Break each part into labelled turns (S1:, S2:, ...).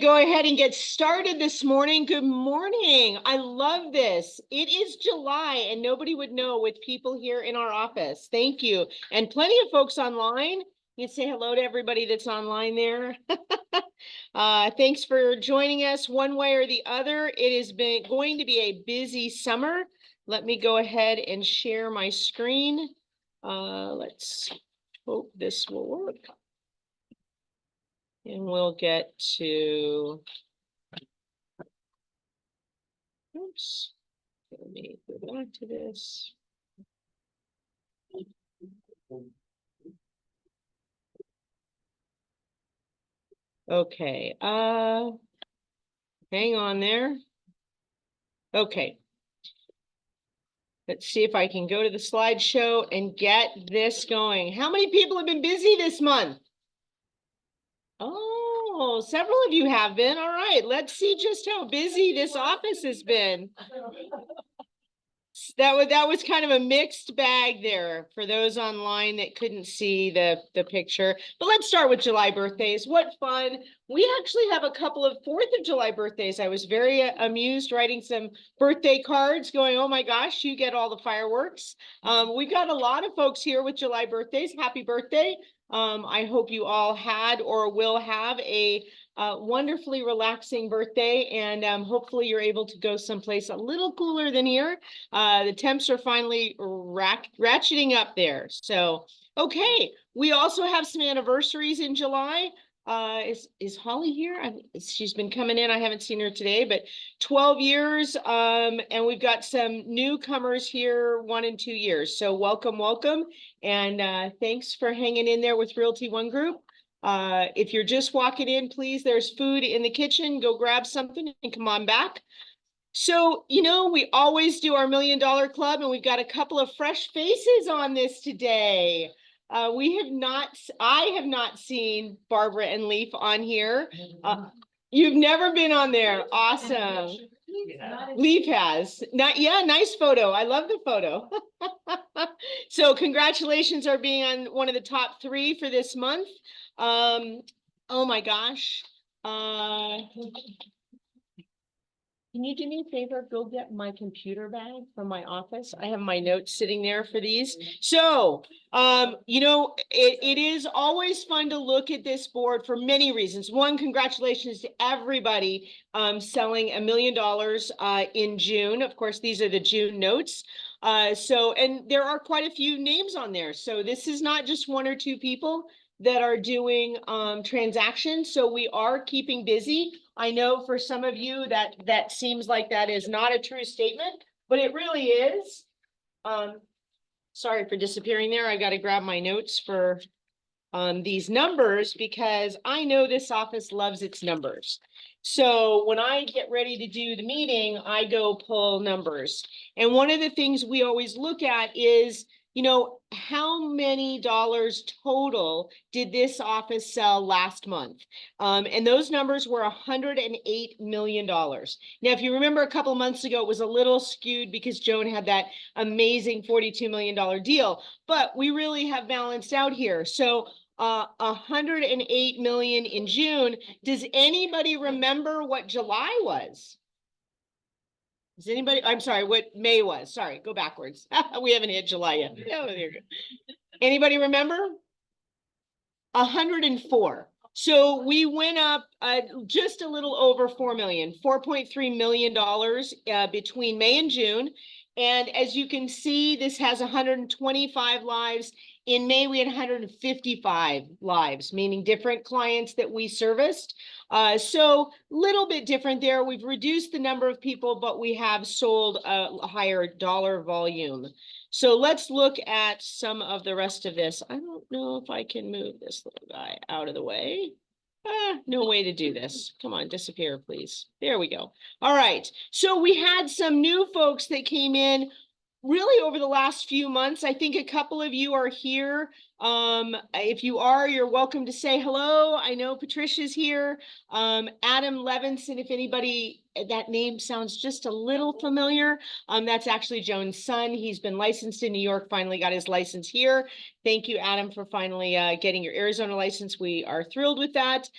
S1: go ahead and get started this morning. Good morning. I love this. It is July and nobody would know with people here in our office. Thank you. And plenty of folks online. You can say hello to everybody that's online there. Thanks for joining us one way or the other. It has been going to be a busy summer. Let me go ahead and share my screen. Let's hope this will work. And we'll get to, oops, let me go back to this. Okay, hang on there. Okay. Let's see if I can go to the slideshow and get this going. How many people have been busy this month? Oh, several of you have been. All right, let's see just how busy this office has been. That was kind of a mixed bag there for those online that couldn't see the picture. But let's start with July birthdays. What fun. We actually have a couple of 4th of July birthdays. I was very amused writing some birthday cards going, oh my gosh, you get all the fireworks. We've got a lot of folks here with July birthdays. Happy birthday. I hope you all had or will have a wonderfully relaxing birthday, and hopefully you're able to go someplace a little cooler than here. The temps are finally ratcheting up there. So, okay, we also have some anniversaries in July. Is Holly here? She's been coming in. I haven't seen her today, but 12 years. And we've got some newcomers here, 1 and 2 years. So welcome, welcome. And thanks for hanging in there with Realty One Group. If you're just walking in, please, there's food in the kitchen. Go grab something and come on back. So, you know, we always do our $1 Million Club, and we've got a couple of fresh faces on this today. I have not seen Barbara and Leaf on here. You've never been on there. Awesome. Leaf has. Yeah, nice photo. I love the photo. So congratulations on being on one of the top 3 for this month. Oh my gosh. Can you do me a favor? Go get my computer bag from my office. I have my notes sitting there for these. So, you know, it is always fun to look at this board for many reasons. One, congratulations to everybody selling $1 million in June. Of course, these are the June notes. And there are quite a few names on there. So this is not just 1 or 2 people that are doing transactions. So we are keeping busy. I know for some of you that seems like that is not a true statement, but it really is. Sorry for disappearing there. I got to grab my notes for these numbers because I know this office loves its numbers. So when I get ready to do the meeting, I go pull numbers. And one of the things we always look at is, you know, how many dollars total did this office sell last month? And those numbers were $108 million. Now, if you remember a couple of months ago, it was a little skewed because Joan had that amazing $42 million deal, but we really have balanced out here. So 108 million in June. Does anybody remember what July was? Does anybody, I'm sorry, what May was? Sorry, go backwards. We haven't hit July yet. Oh, there you go. Anybody remember? 104. So we went up just a little over 4 million, $4.3 million between May and June. And as you can see, this has 125 lives. In May, we had 155 lives, meaning different clients that we serviced. So a little bit different there. We've reduced the number of people, but we have sold a higher dollar volume. So let's look at some of the rest of this. I don't know if I can move this little guy out of the way. No way to do this. Come on, disappear, please. There we go. All right. So we had some new folks that came in really over the last few months. I think a couple of you are here. If you are, you're welcome to say hello. I know Patricia's here. Adam Levinson, if anybody, that name sounds just a little familiar. That's actually Joan's son. He's been licensed in New York, finally got his license here. Thank you, Adam, for finally getting your Arizona license. We are thrilled with that.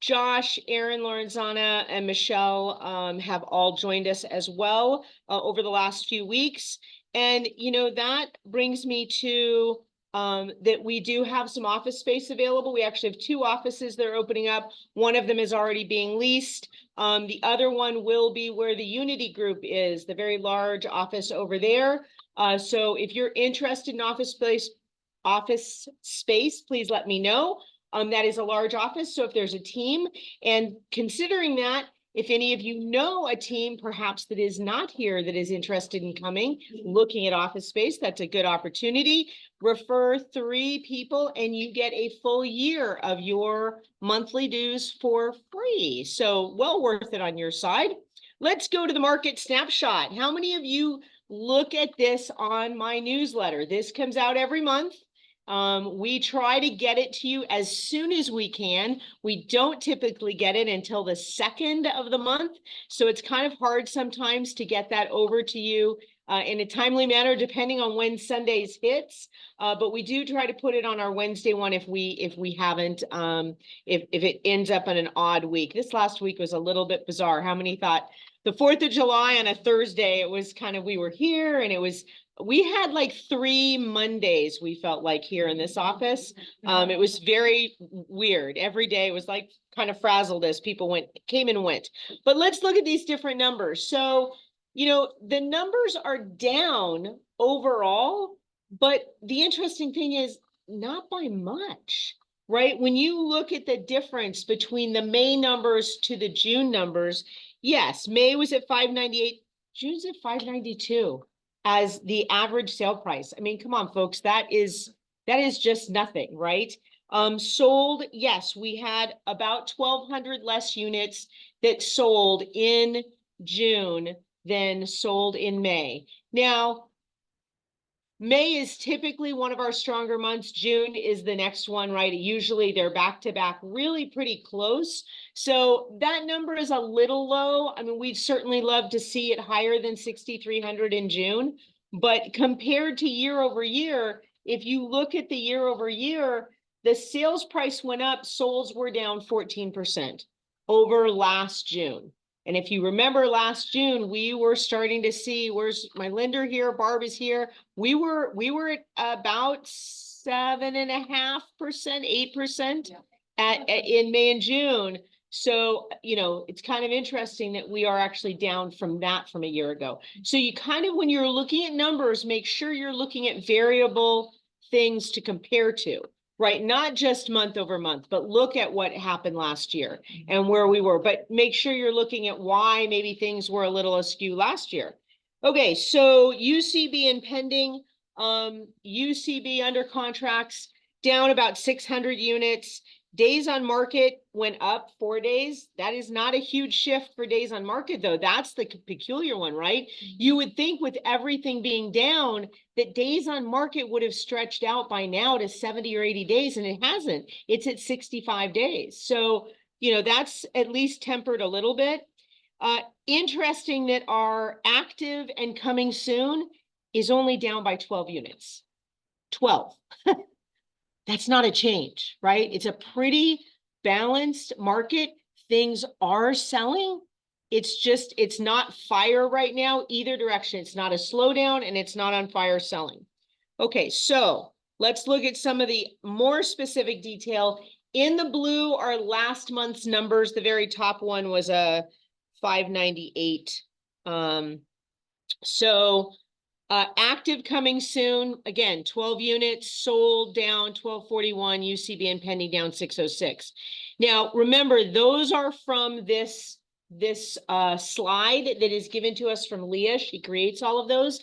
S1: Josh, Aaron, Lorenzana, and Michelle have all joined us as well over the last few weeks. And, you know, that brings me to that we do have some office space available. We actually have 2 offices that are opening up. One of them is already being leased. The other one will be where the Unity Group is, the very large office over there. So if you're interested in office space, please let me know. That is a large office, so if there's a team, and considering that, if any of you know a team perhaps that is not here that is interested in coming, looking at office space, that's a good opportunity. Refer 3 people and you get a full year of your monthly dues for free. So well worth it on your side. Let's go to the market snapshot. How many of you look at this on my newsletter? This comes out every month. We try to get it to you as soon as we can. We don't typically get it until the 2nd of the month. So it's kind of hard sometimes to get that over to you in a timely manner, depending on when Sundays hits. But we do try to put it on our Wednesday one if we haven't, if it ends up in an odd week. This last week was a little bit bizarre. How many thought the 4th of July on a Thursday, it was kind of, we were here and it was, we had like 3 Mondays, we felt like, here in this office. It was very weird. Every day was like kind of frazzled as people came and went. But let's look at these different numbers. So, you know, the numbers are down overall, but the interesting thing is not by much, right? When you look at the difference between the May numbers to the June numbers, yes, May was at 598, June's at 592. As the average sale price. I mean, come on, folks, that is just nothing, right? Sold, yes, we had about 1,200 less units that sold in June than sold in May. Now, May is typically one of our stronger months. June is the next one, right? Usually they're back to back, really pretty close. So that number is a little low. I mean, we'd certainly love to see it higher than 6,300 in June. But compared to year over year, if you look at the year over year, the sales price went up, solds were down 14% over last June. And if you remember last June, we were starting to see, where's my lender here? Barb is here. We were at about 7.5%, 8% in May and June. So, you know, it's kind of interesting that we are actually down from that from a year ago. So you kind of, when you're looking at numbers, make sure you're looking at variable things to compare to. Right, not just month over month, but look at what happened last year and where we were, but make sure you're looking at why maybe things were a little askew last year. Okay, so UCB and pending, UCB under contracts down about 600 units. Days on market went up 4 days. That is not a huge shift for days on market, though. That's the peculiar one, right? You would think with everything being down that days on market would have stretched out by now to 70 or 80 days, and it hasn't. It's at 65 days. So, you know, that's at least tempered a little bit. Interesting that our active and coming soon is only down by 12 units. 12. That's not a change, right? It's a pretty balanced market. Things are selling. It's just, it's not fire right now, either direction. It's not a slowdown and it's not on fire selling. Okay, so let's look at some of the more specific detail. In the blue are last month's numbers. The very top one was a 598. Active coming soon, again, 12 units sold down 1241, UCB and pending down 606. Now, remember, those are from this slide that is given to us from Leah. She creates all of those.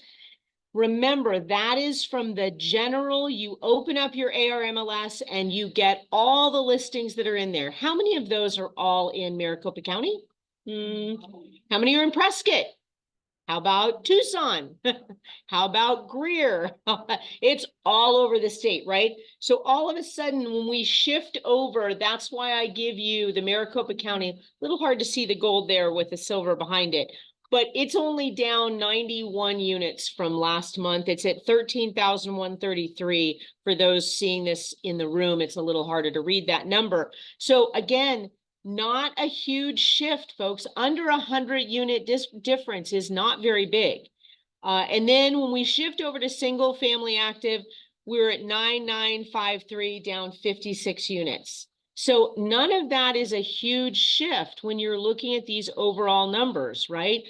S1: Remember, that is from the general. You open up your ARMLS and you get all the listings that are in there. How many of those are all in Maricopa County? How many are in Prescott? How about Tucson? How about Greer? It's all over the state, right? So all of a sudden, when we shift over, that's why I give you the Maricopa County. A little hard to see the gold there with the silver behind it, but it's only down 91 units from last month. It's at 13,133. For those seeing this in the room, it's a little harder to read that number. So again, not a huge shift, folks. Under 100 unit difference is not very big. And then when we shift over to single family active, we're at 9953, down 56 units. So none of that is a huge shift when you're looking at these overall numbers, right?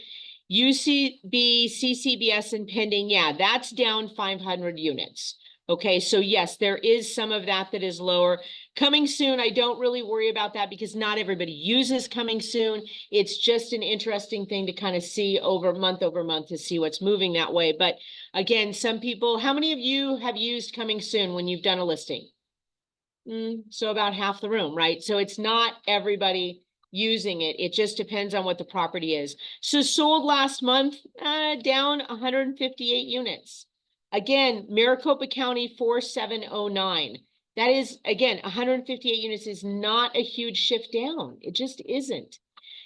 S1: UCB, CCBS, and pending, yeah, that's down 500 units. Okay, so yes, there is some of that that is lower. Coming soon, I don't really worry about that because not everybody uses coming soon. It's just an interesting thing to kind of see over month to see what's moving that way. But again, some people, how many of you have used coming soon when you've done a listing? So about half the room, right? So it's not everybody using it. It just depends on what the property is. So sold last month, down 158 units. Again, Maricopa County 4709. That is, again, 158 units is not a huge shift down. It just isn't.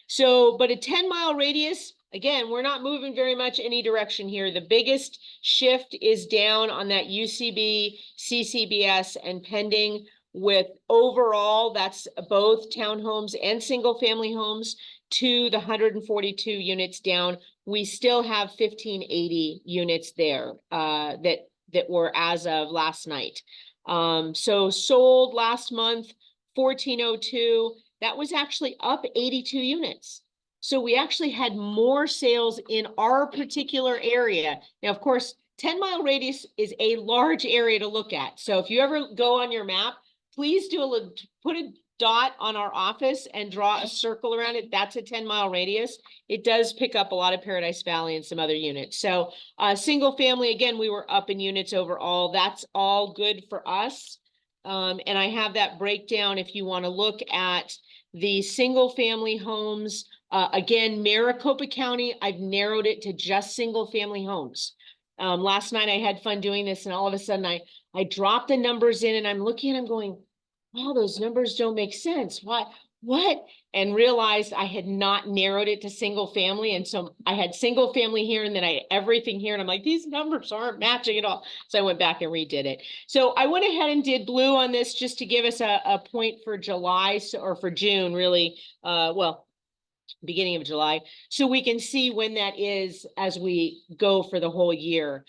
S1: So, but a 10-mile radius, again, we're not moving very much any direction here. The biggest shift is down on that UCB, CCBS, and pending, with overall, that's both townhomes and single family homes, to the 142 units down. We still have 1580 units there that were as of last night. So sold last month, 1402. That was actually up 82 units. So we actually had more sales in our particular area. Now, of course, 10-mile radius is a large area to look at. So if you ever go on your map, please put a dot on our office and draw a circle around it. That's a 10-mile radius. It does pick up a lot of Paradise Valley and some other units. So single family, again, we were up in units overall. That's all good for us. And I have that breakdown if you want to look at the single family homes. Again, Maricopa County, I've narrowed it to just single family homes. Last night I had fun doing this, and all of a sudden I dropped the numbers in, and I'm looking and I'm going, wow, those numbers don't make sense. What? And realized I had not narrowed it to single family. And so I had single family here, and then I had everything here. And I'm like, these numbers aren't matching at all. So I went back and redid it. So I went ahead and did blue on this just to give us a point for July, or for June, really. Well, beginning of July, so we can see when that is as we go for the whole year.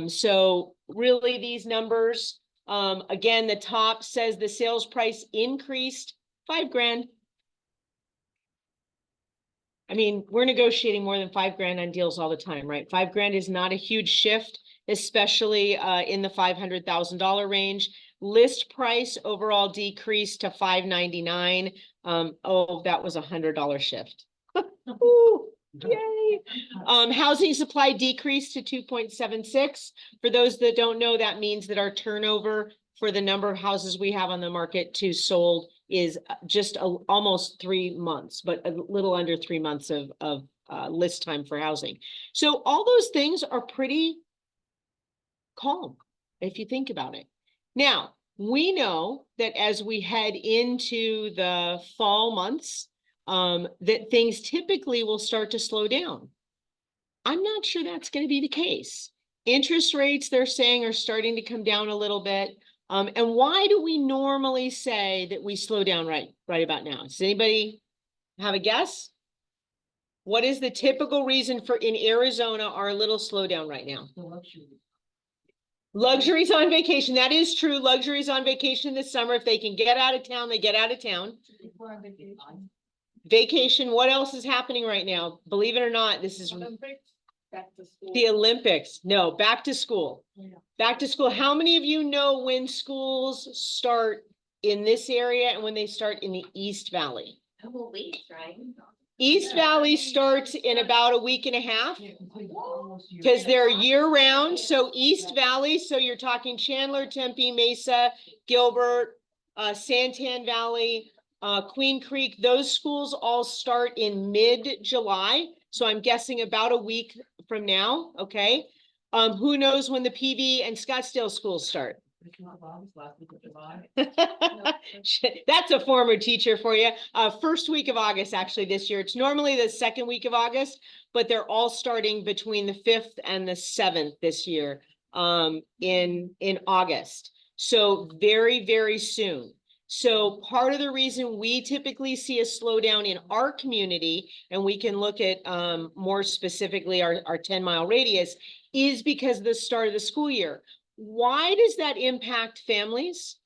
S1: So really these numbers, again, the top says the sales price increased $5,000. I mean, we're negotiating more than $5,000 on deals all the time, right? $5,000 is not a huge shift, especially in the $500,000 range. List price overall decreased to $599. Oh, that was $100 shift. Ooh, yay. Housing supply decreased to 2.76. For those that don't know, that means that our turnover for the number of houses we have on the market to sold is just almost 3 months, but a little under 3 months of list time for housing. So all those things are pretty calm if you think about it. Now, we know that as we head into the fall months, that things typically will start to slow down. I'm not sure that's going to be the case. Interest rates, they're saying, are starting to come down a little bit. And why do we normally say that we slow down right about now? Does anybody have a guess? What is the typical reason for in Arizona our little slowdown right now? Luxury's on vacation. That is true. Luxury's on vacation this summer. If they can get out of town, they get out of town. Vacation. What else is happening right now? Believe it or not, this is
S2: Back to school.
S1: the Olympics. No, back to school.
S2: Yeah.
S1: Back to school. How many of you know when schools start in this area and when they start in the East Valley?
S2: A couple weeks, right?
S1: East Valley starts in about a week and a half because they're year round. So East Valley, so you're talking Chandler, Tempe, Mesa, Gilbert, Santan Valley, Queen Creek, those schools all start in mid-July. So I'm guessing about a week from now, okay? Who knows when the PV and Scottsdale schools start? That's a former teacher for you. First week of August, actually, this year. It's normally the second week of August, but they're all starting between the 5th and the 7th this year, in August. So very, very soon. So part of the reason we typically see a slowdown in our community, and we can look at more specifically our 10-mile radius, is because of the start of the school year. Why does that impact families?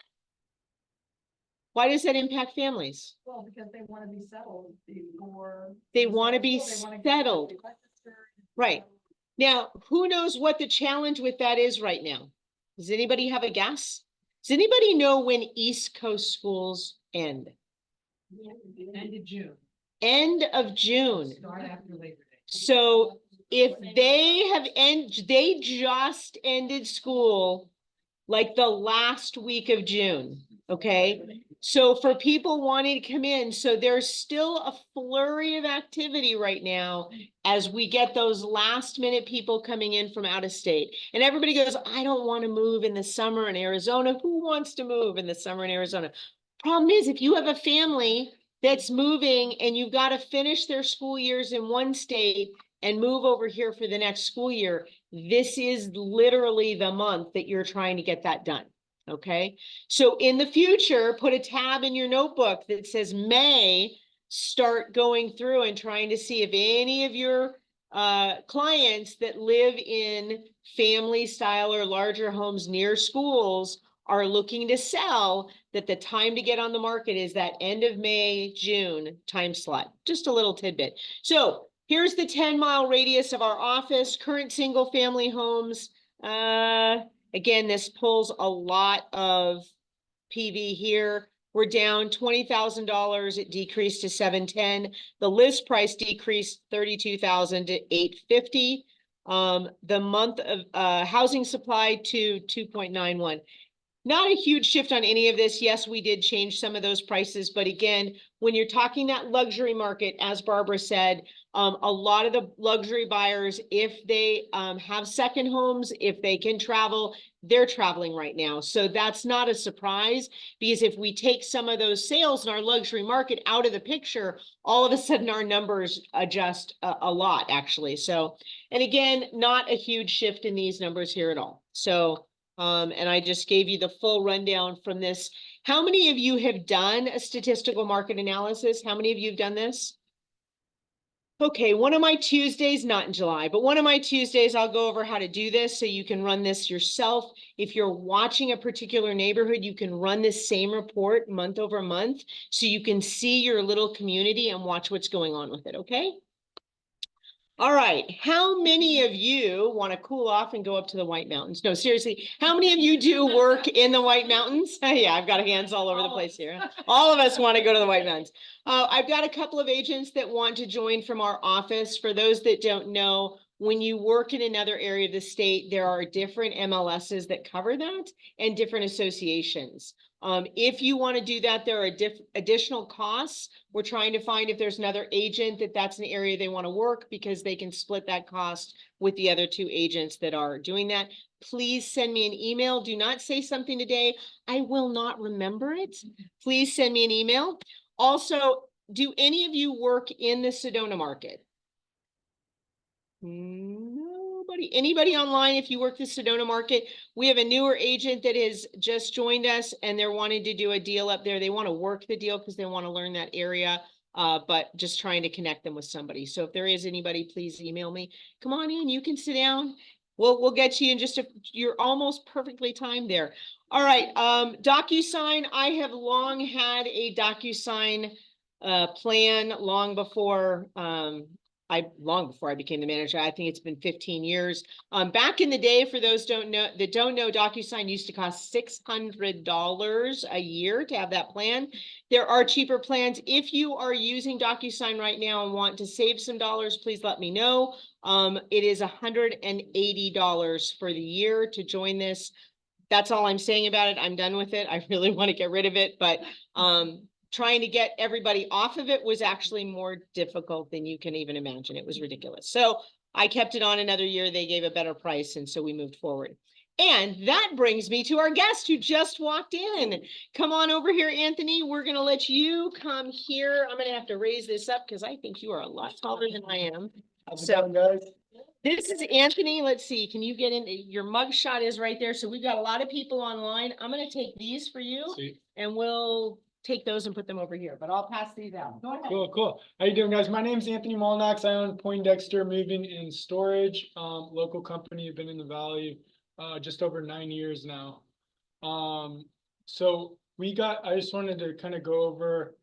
S1: Why does that impact families?
S3: Well, because they want to be settled before.
S1: They want to be
S3: They wanna get
S1: settled.
S3: registered.
S1: Right. Now, who knows what the challenge with that is right now? Does anybody have a guess? Does anybody know when East Coast schools end?
S3: End of June.
S1: End of June.
S3: Start after Labor Day.
S1: So if they just ended school like the last week of June, okay? So for people wanting to come in, so there's still a flurry of activity right now as we get those last minute people coming in from out of state. And everybody goes, I don't want to move in the summer in Arizona. Who wants to move in the summer in Arizona? Problem is, if you have a family that's moving and you've got to finish their school years in one state and move over here for the next school year, this is literally the month that you're trying to get that done. Okay, so in the future, put a tab in your notebook that says May. Start going through and trying to see if any of your clients that live in family style or larger homes near schools are looking to sell, that the time to get on the market is that end of May, June time slot. Just a little tidbit. So here's the 10-mile radius of our office, current single family homes. Again, this pulls a lot of PV here. We're down $20,000. It decreased to 710. The list price decreased 32,000 to 850. The month of housing supply to 2.91. Not a huge shift on any of this. Yes, we did change some of those prices, but again, when you're talking that luxury market, as Barbara said, a lot of the luxury buyers, if they have second homes, if they can travel, they're traveling right now. So that's not a surprise, because if we take some of those sales in our luxury market out of the picture, all of a sudden our numbers adjust a lot, actually. So, and again, not a huge shift in these numbers here at all. So, and I just gave you the full rundown from this. How many of you have done a statistical market analysis? How many of you have done this? Okay, one of my Tuesdays, not in July, but one of my Tuesdays, I'll go over how to do this so you can run this yourself. If you're watching a particular neighborhood, you can run this same report month over month so you can see your little community and watch what's going on with it, okay? All right, how many of you want to cool off and go up to the White Mountains? No, seriously, how many of you do work in the White Mountains? Yeah, I've got hands all over the place here. All of us want to go to the White Mountains. I've got a couple of agents that want to join from our office. For those that don't know, when you work in another area of the state, there are different MLSs that cover that and different associations. If you want to do that, there are additional costs. We're trying to find if there's another agent that's an area they want to work, because they can split that cost with the other two agents that are doing that. Please send me an email. Do not say something today. I will not remember it. Please send me an email. Also, do any of you work in the Sedona market? Nobody, anybody online? If you work the Sedona market, we have a newer agent that has just joined us and they're wanting to do a deal up there. They want to work the deal because they want to learn that area, but just trying to connect them with somebody. So if there is anybody, please email me. Come on in, you can sit down. We'll get you in just you're almost perfectly timed there. All right, DocuSign. I have long had a DocuSign plan long before I became the manager. I think it's been 15 years. Back in the day, for those that don't know, DocuSign used to cost $600 a year to have that plan. There are cheaper plans. If you are using DocuSign right now and want to save some dollars, please let me know. It is $180 for the year to join this. That's all I'm saying about it. I'm done with it. I really want to get rid of it, but trying to get everybody off of it was actually more difficult than you can even imagine. It was ridiculous. So I kept it on another year. They gave a better price, and so we moved forward. And that brings me to our guest who just walked in. Come on over here, Anthony. We're going to let you come here. I'm going to have to raise this up because I think you are a lot taller than I am.
S4: How's it going, guys?
S1: This is Anthony. Let's see. Can you get in? Your mug shot is right there. So we've got a lot of people online. I'm going to take these for you
S4: Sweet.
S1: and we'll take those and put them over here, but I'll pass these out. Go ahead.
S4: Cool. How you doing, guys? My name's Anthony Molnax. I own Poindexter Moving and Storage, local company. I've been in the Valley, just over 9 years now. So I just wanted to kind of go over,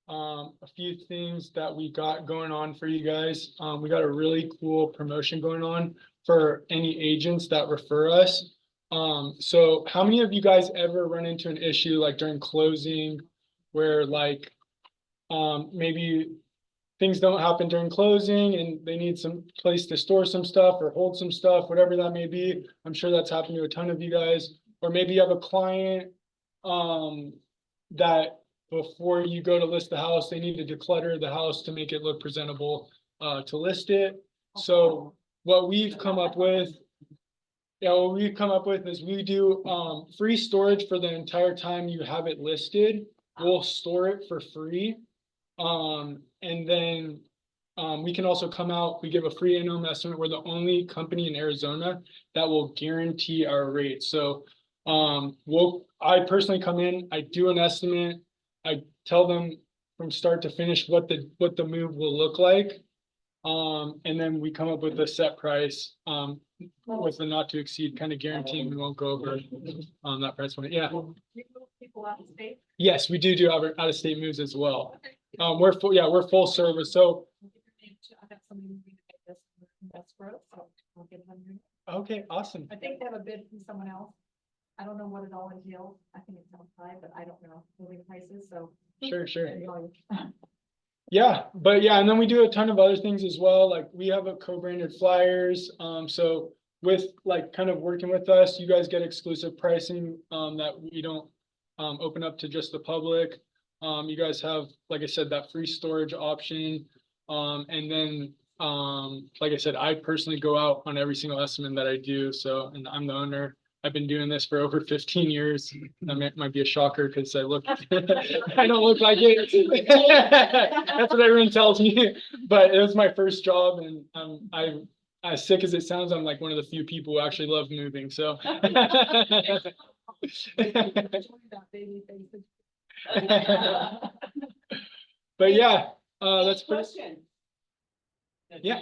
S4: a few things that we got going on for you guys. We got a really cool promotion going on for any agents that refer us. So how many of you guys ever run into an issue like during closing where like, maybe things don't happen during closing and they need some place to store some stuff or hold some stuff, whatever that may be. I'm sure that's happened to a ton of you guys. Or maybe you have a client that before you go to list the house, they need to declutter the house to make it look presentable to list it. So what we've come up with, is we do free storage for the entire time you have it listed. We'll store it for free. And then we can also come out, we give a free in-home estimate. We're the only company in Arizona that will guarantee our rate. So I personally come in, I do an estimate, I tell them from start to finish what the move will look like. And then we come up with a set price with the not to exceed, kind of guaranteeing we won't go over that price point. Yeah.
S3: You move people out of state?
S4: Yes, we do out of state moves as well. We're full service. So
S3: I got somebody moving to make this Westboro, so I'll get them here.
S4: okay, awesome.
S3: I think they have a bid from someone else. I don't know what it all entails. I think it's outside, but I don't know moving prices, so.
S4: Sure.
S3: There you go.
S4: Yeah, and then we do a ton of other things as well. Like we have a co-branded flyers. So with like kind of working with us, you guys get exclusive pricing that we don't open up to just the public. You guys have, like I said, that free storage option. And then like I said, I personally go out on every single estimate that I do. So, and I'm the owner. I've been doing this for over 15 years. That might be a shocker because I don't look like it. That's what everyone tells me. But it was my first job, and I'm as sick as it sounds, I'm like one of the few people who actually love moving. So. But yeah, that's pretty.
S1: Question.
S4: Yeah.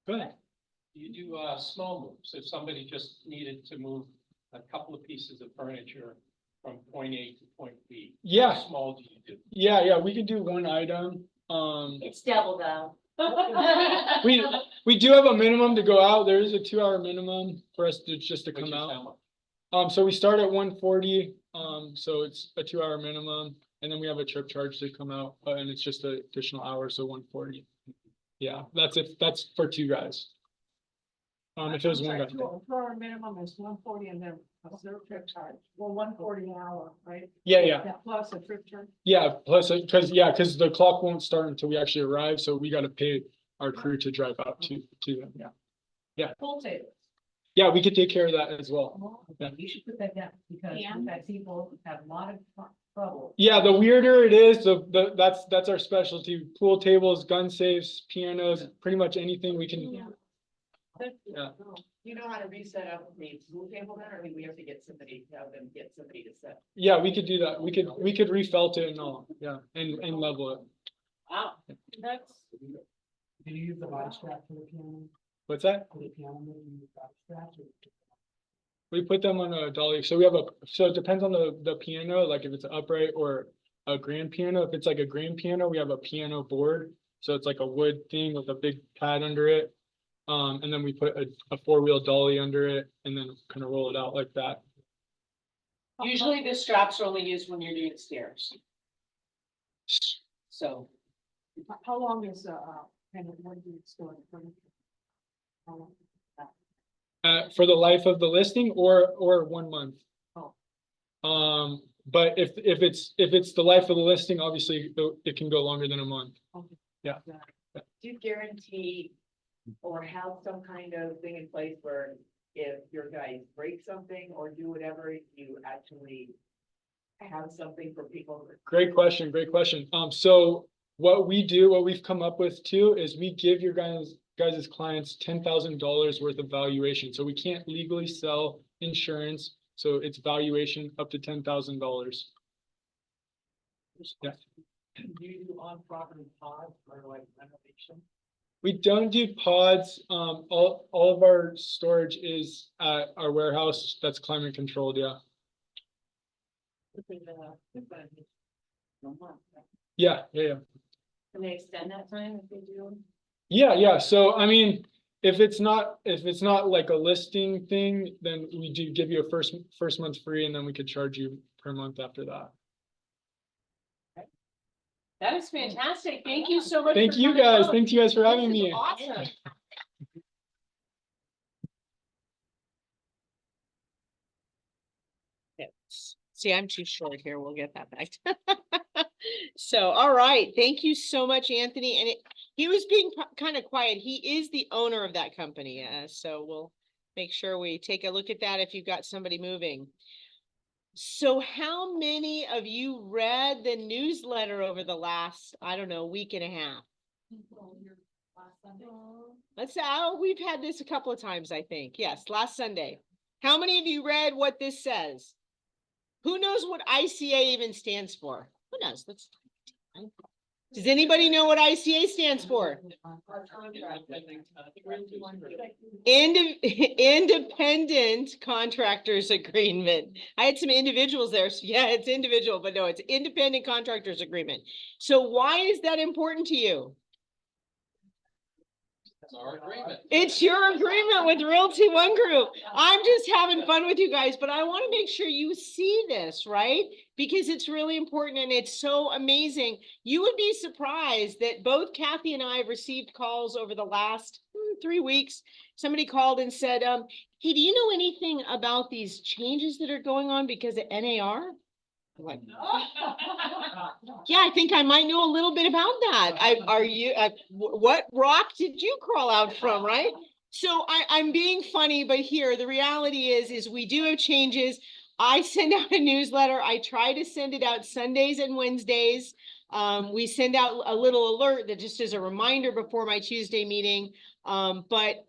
S4: Go ahead.
S5: You do small moves. If somebody just needed to move a couple of pieces of furniture from point A to point B.
S4: Yeah.
S5: How small do you do?
S4: Yeah, we can do one item.
S2: It's double though.
S4: We do have a minimum to go out. There is a 2-hour minimum for us to just to
S5: Which
S4: come
S5: is
S4: out.
S5: how much?
S4: So we start at 140. So it's a 2-hour minimum, and then we have a trip charge to come out, and it's just an additional hour, so 140. Yeah, that's for 2 guys. If it was one guy.
S3: For minimum is 140 and then a trip charge. Well, 140 an hour, right?
S4: Yeah.
S3: Plus a trip charge.
S4: Yeah, plus because the clock won't start until we actually arrive, so we got to pay our crew to drive out to them. Yeah.
S3: Pool tables.
S4: Yeah, we could take care of that as well. Yeah.
S3: You should put that down because
S2: Yeah.
S3: we've had people have a lot of trouble.
S4: Yeah, the weirder it is, that's our specialty. Pool tables, gun safes, pianos, pretty much anything we can. Yeah.
S6: You know how to reset up the pool table then, or we have to get somebody to set?
S4: Yeah, we could do that. We could refelt it and all. Yeah, and level it.
S1: Wow, that's.
S3: Do you use the body strap for the piano?
S4: What's that?
S3: For the piano, you use body straps or?
S4: We put them on a dolly. So it depends on the piano, like if it's an upright or a grand piano. If it's like a grand piano, we have a piano board. So it's like a wood thing with a big pad under it. And then we put a 4-wheel dolly under it and then kind of roll it out like that.
S1: Usually the straps are only used when you're doing stairs. So.
S3: How long is kind of what do you store? How long?
S4: For the life of the listing or 1 month.
S3: Oh.
S4: But if it's the life of the listing, obviously it can go longer than a month.
S3: Okay.
S4: Yeah.
S6: Do you guarantee or have some kind of thing in place where if your guys break something or do whatever, you actually have something for people?
S4: Great question. So what we've come up with too is we give your guys guys' clients $10,000 worth of valuation. So we can't legally sell insurance. So it's valuation up to $10,000. Yeah.
S5: Do you do on-property pods or like renovation?
S4: We don't do pods. All of our storage is at our warehouse that's climate controlled. Yeah. Yeah.
S2: Can they extend that time if they do?
S4: Yeah. So I mean, if it's not like a listing thing, then we do give you a first month free, and then we could charge you per month after that.
S1: That is fantastic. Thank you so much.
S4: Thank
S1: for
S4: you
S1: coming
S4: guys.
S1: out.
S4: Thank you guys for having
S1: This is
S4: me.
S1: awesome. Yes. See, I'm too short here. We'll get that back. So, all right. Thank you so much, Anthony. And he was being kind of quiet. He is the owner of that company. So we'll make sure we take a look at that if you've got somebody moving. So how many of you read the newsletter over the last, I don't know, week and a half?
S3: Last Sunday.
S1: We've had this a couple of times, I think. Yes, last Sunday. How many of you read what this says? Who knows what ICA even stands for? Who knows? Does anybody know what ICA stands for? Independent Contractors Agreement. I had some individuals there. So yeah, it's individual, but no, it's Independent Contractors Agreement. So why is that important to you?
S5: That's our agreement.
S1: It's your agreement with Realty One Group. I'm just having fun with you guys, but I want to make sure you see this, right? Because it's really important and it's so amazing. You would be surprised that both Kathy and I have received calls over the last 3 weeks. Somebody called and said, hey, do you know anything about these changes that are going on because of NAR? I'm like, yeah, I think I might know a little bit about that. What rock did you crawl out from, right? So I'm being funny, but here the reality is we do have changes. I send out a newsletter. I try to send it out Sundays and Wednesdays. We send out a little alert that just is a reminder before my Tuesday meeting. But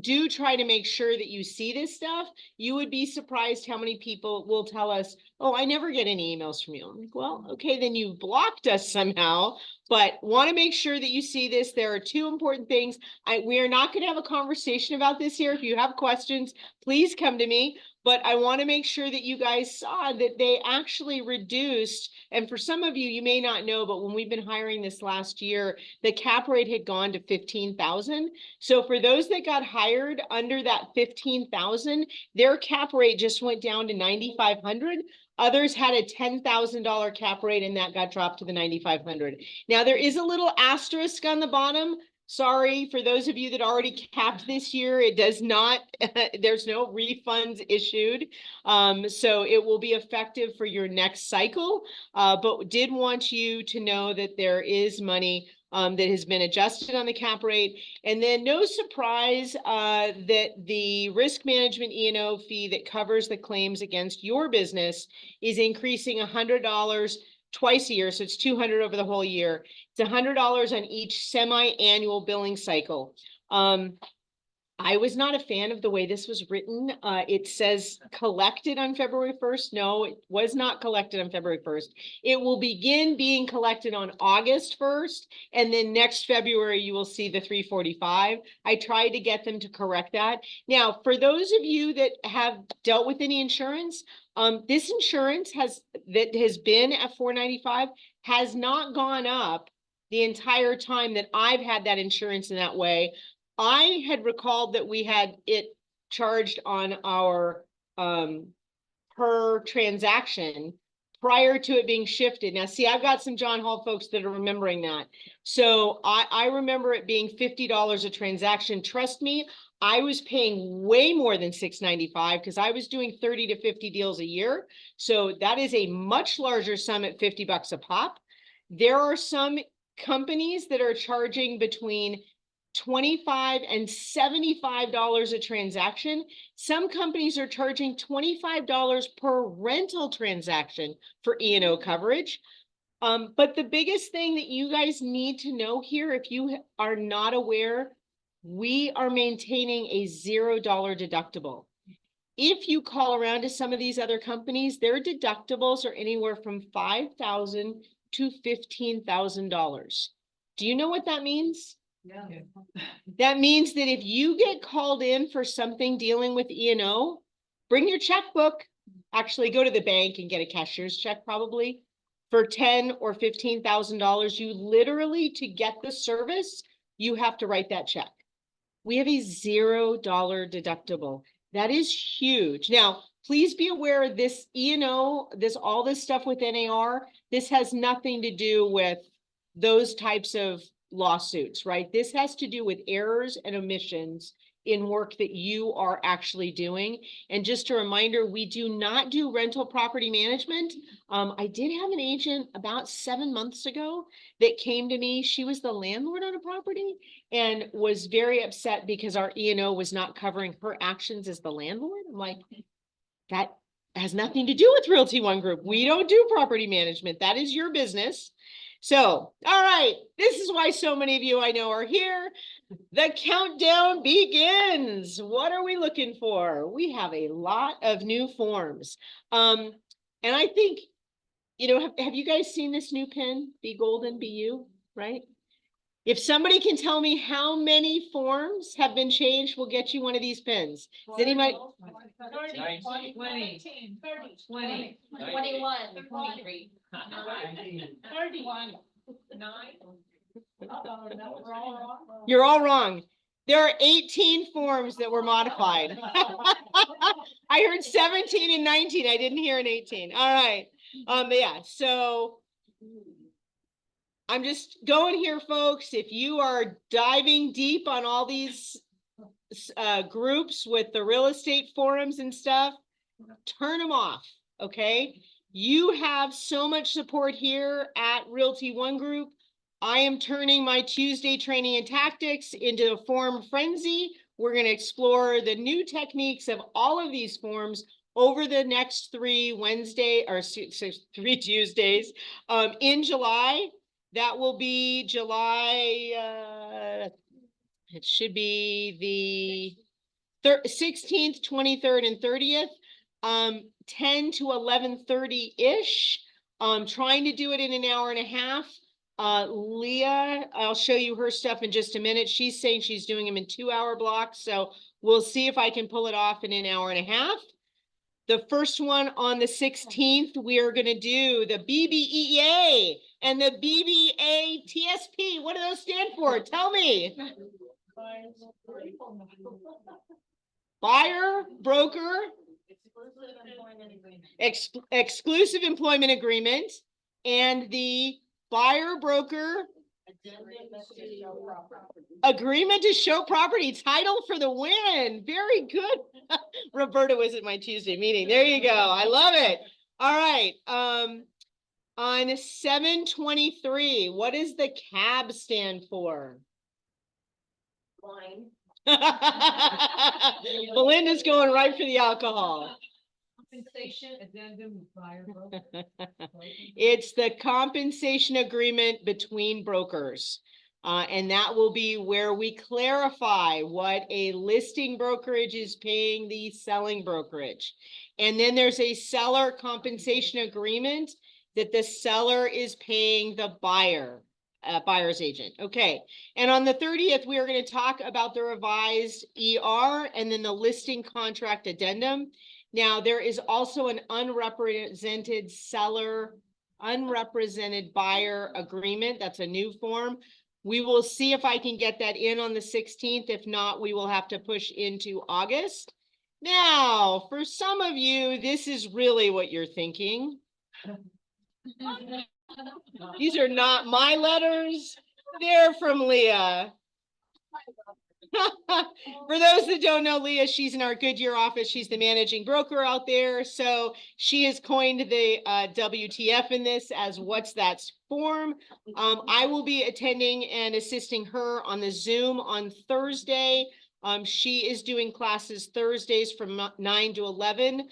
S1: do try to make sure that you see this stuff. You would be surprised how many people will tell us, oh, I never get any emails from you. I'm like, well, okay, then you blocked us somehow, but want to make sure that you see this. There are two important things. We are not going to have a conversation about this here. If you have questions, please come to me. But I want to make sure that you guys saw that they actually reduced. And for some of you, you may not know, but when we've been hiring this last year, the cap rate had gone to 15,000. So for those that got hired under that 15,000, their cap rate just went down to 9,500. Others had a $10,000 cap rate and that got dropped to the 9,500. Now there is a little asterisk on the bottom. Sorry, for those of you that already capped this year, it does not, there's no refunds issued. So it will be effective for your next cycle, but did want you to know that there is money that has been adjusted on the cap rate. And then no surprise that the risk management E&O fee that covers the claims against your business is increasing $100 twice a year. So it's $200 over the whole year. It's $100 on each semi-annual billing cycle. I was not a fan of the way this was written. It says collected on February 1st. No, it was not collected on February 1st. It will begin being collected on August 1st. And then next February, you will see the 345. I tried to get them to correct that. Now, for those of you that have dealt with any insurance, this insurance that has been at $495 has not gone up the entire time that I've had that insurance in that way. I had recalled that we had it charged on our per transaction prior to it being shifted. Now, see, I've got some John Hall folks that are remembering that. So I remember it being $50 a transaction. Trust me, I was paying way more than $695 because I was doing 30 to 50 deals a year. So that is a much larger sum at $50 a pop. There are some companies that are charging between $25 and $75 a transaction. Some companies are charging $25 per rental transaction for E&O coverage. But the biggest thing that you guys need to know here, if you are not aware, we are maintaining a $0 deductible. If you call around to some of these other companies, their deductibles are anywhere from $5,000 to $15,000. Do you know what that means?
S3: Yeah.
S1: That means that if you get called in for something dealing with E&O, bring your checkbook. Actually, go to the bank and get a cashier's check probably. For $10,000 or $15,000, you literally, to get the service, you have to write that check. We have a $0 deductible. That is huge. Now, please be aware this E&O, all this stuff with NAR, this has nothing to do with those types of lawsuits, right? This has to do with errors and omissions in work that you are actually doing. And just a reminder, we do not do rental property management. I did have an agent about 7 months ago that came to me. She was the landlord on a property and was very upset because our E&O was not covering her actions as the landlord. I'm like, that has nothing to do with Realty One Group. We don't do property management. That is your business. So, all right, this is why so many of you I know are here. The countdown begins. What are we looking for? We have a lot of new forms. And I think, have you guys seen this new pin? Be golden, be you, right? If somebody can tell me how many forms have been changed, we'll get you one of these pins. Does anybody?
S2: 20, 20, 21, 23. 31. 9.
S3: Uh-oh, no, we're all wrong.
S1: You're all wrong. There are 18 forms that were modified. I heard 17 and 19. I didn't hear an 18. All right. But yeah, so I'm just going here, folks. If you are diving deep on all these groups with the real estate forums and stuff, turn them off, okay? You have so much support here at Realty One Group. I am turning my Tuesday training and tactics into a form frenzy. We're going to explore the new techniques of all of these forms over the next 3 Tuesdays in July. That will be July, it should be the 16th, 23rd, and 30th, 10 to 11:30-ish. Trying to do it in an hour and a half. Leah, I'll show you her stuff in just a minute. She's saying she's doing them in 2-hour blocks. So we'll see if I can pull it off in an hour and a half. The first one on the 16th, we are going to do the BBEA and the BBA TSP. What do those stand for? Tell me. Buyer, broker, exclusive employment agreement, and the buyer broker agreement to show property, title for the win. Very good. Roberta was at my Tuesday meeting. There you go. I love it. All right. On 7/23, what does the CAB stand for?
S2: Wine.
S1: Belinda's going right for the alcohol.
S3: Compensation addendum buyer broker.
S1: It's the compensation agreement between brokers. And that will be where we clarify what a listing brokerage is paying the selling brokerage. And then there's a seller compensation agreement that the seller is paying the buyer's agent. Okay. And on the 30th, we are going to talk about the revised ER and then the listing contract addendum. Now, there is also an unrepresented buyer agreement. That's a new form. We will see if I can get that in on the 16th. If not, we will have to push into August. Now, for some of you, this is really what you're thinking. These are not my letters. They're from Leah. For those that don't know Leah, she's in our Goodyear office. She's the managing broker out there. So she has coined the WTF in this as what's that form. I will be attending and assisting her on the Zoom on Thursday. She is doing classes Thursdays from 9 to 11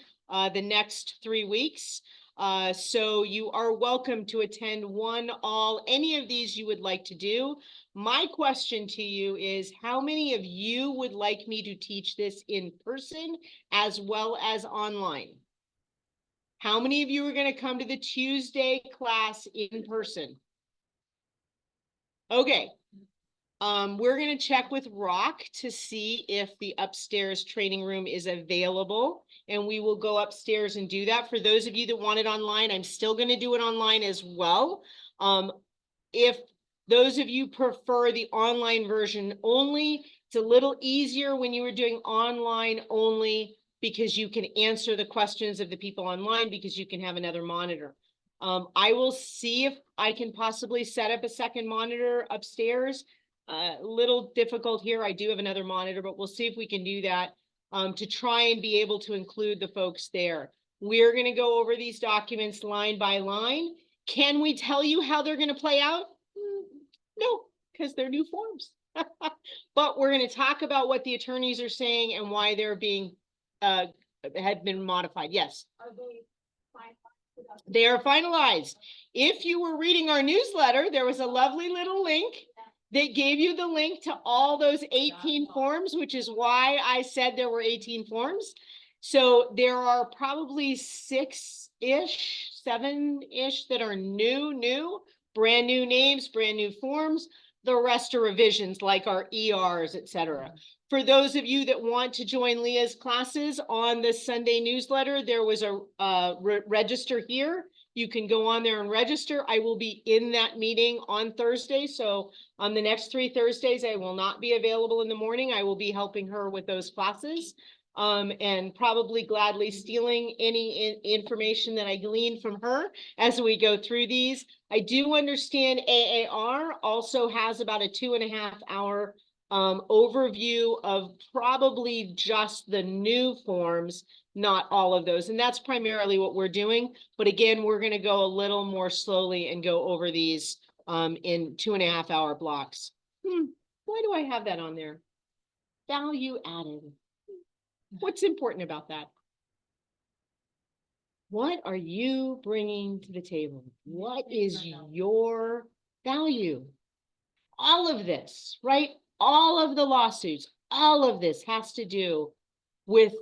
S1: the next 3 weeks. So you are welcome to attend one, all, any of these you would like to do. My question to you is, how many of you would like me to teach this in person as well as online? How many of you are going to come to the Tuesday class in person? Okay. We're going to check with Rock to see if the upstairs training room is available, and we will go upstairs and do that. For those of you that want it online, I'm still going to do it online as well. If those of you prefer the online version only, it's a little easier when you were doing online only because you can answer the questions of the people online because you can have another monitor. I will see if I can possibly set up a second monitor upstairs. Little difficult here. I do have another monitor, but we'll see if we can do that to try and be able to include the folks there. We're going to go over these documents line by line. Can we tell you how they're going to play out? No, because they're new forms. But we're going to talk about what the attorneys are saying and why they're being had been modified. Yes.
S3: Are they finalized?
S1: They are finalized. If you were reading our newsletter, there was a lovely little link that gave you the link to all those 18 forms, which is why I said there were 18 forms. So there are probably 6-ish, 7-ish that are new, brand new names, brand new forms. The rest are revisions like our ERs, etc. For those of you that want to join Leah's classes on the Sunday newsletter, there was a register here. You can go on there and register. I will be in that meeting on Thursday. So on the next 3 Thursdays, I will not be available in the morning. I will be helping her with those classes and probably gladly stealing any information that I glean from her as we go through these. I do understand AAR also has about a 2.5-hour overview of probably just the new forms, not all of those. And that's primarily what we're doing. But again, we're going to go a little more slowly and go over these in 2.5-hour blocks. Why do I have that on there? Value added. What's important about that? What are you bringing to the table? What is your value? All of this, right? All of the lawsuits, all of this has to do with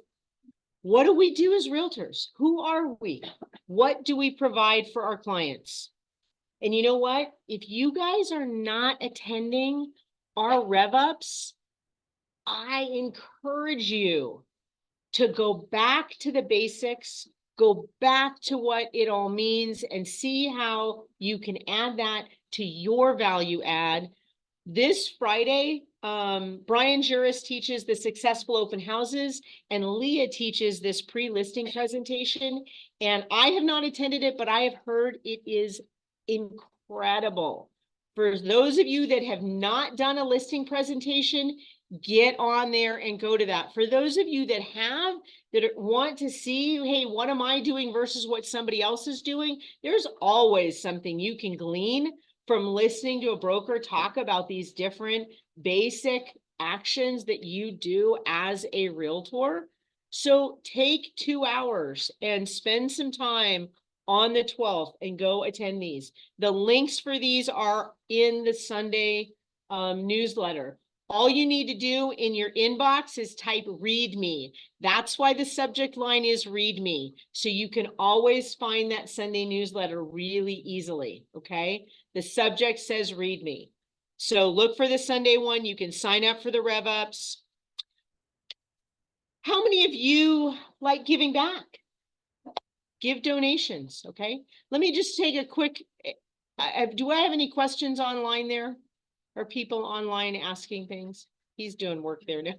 S1: what do we do as realtors? Who are we? What do we provide for our clients? And you know what? If you guys are not attending our rev ups, I encourage you to go back to the basics, go back to what it all means and see how you can add that to your value add. This Friday, Brian Juris teaches the successful open houses and Leah teaches this pre-listing presentation. And I have not attended it, but I have heard it is incredible. For those of you that have not done a listing presentation, get on there and go to that. For those of you that have, that want to see, hey, what am I doing versus what somebody else is doing? There's always something you can glean from listening to a broker talk about these different basic actions that you do as a realtor. So take 2 hours and spend some time on the 12th and go attend these. The links for these are in the Sunday newsletter. All you need to do in your inbox is type read me. That's why the subject line is read me. So you can always find that Sunday newsletter really easily, okay? The subject says read me. So look for the Sunday one. You can sign up for the rev ups. How many of you like giving back? Give donations, okay? Let me just take a quick, do I have any questions online there? Are people online asking things? He's doing work there now.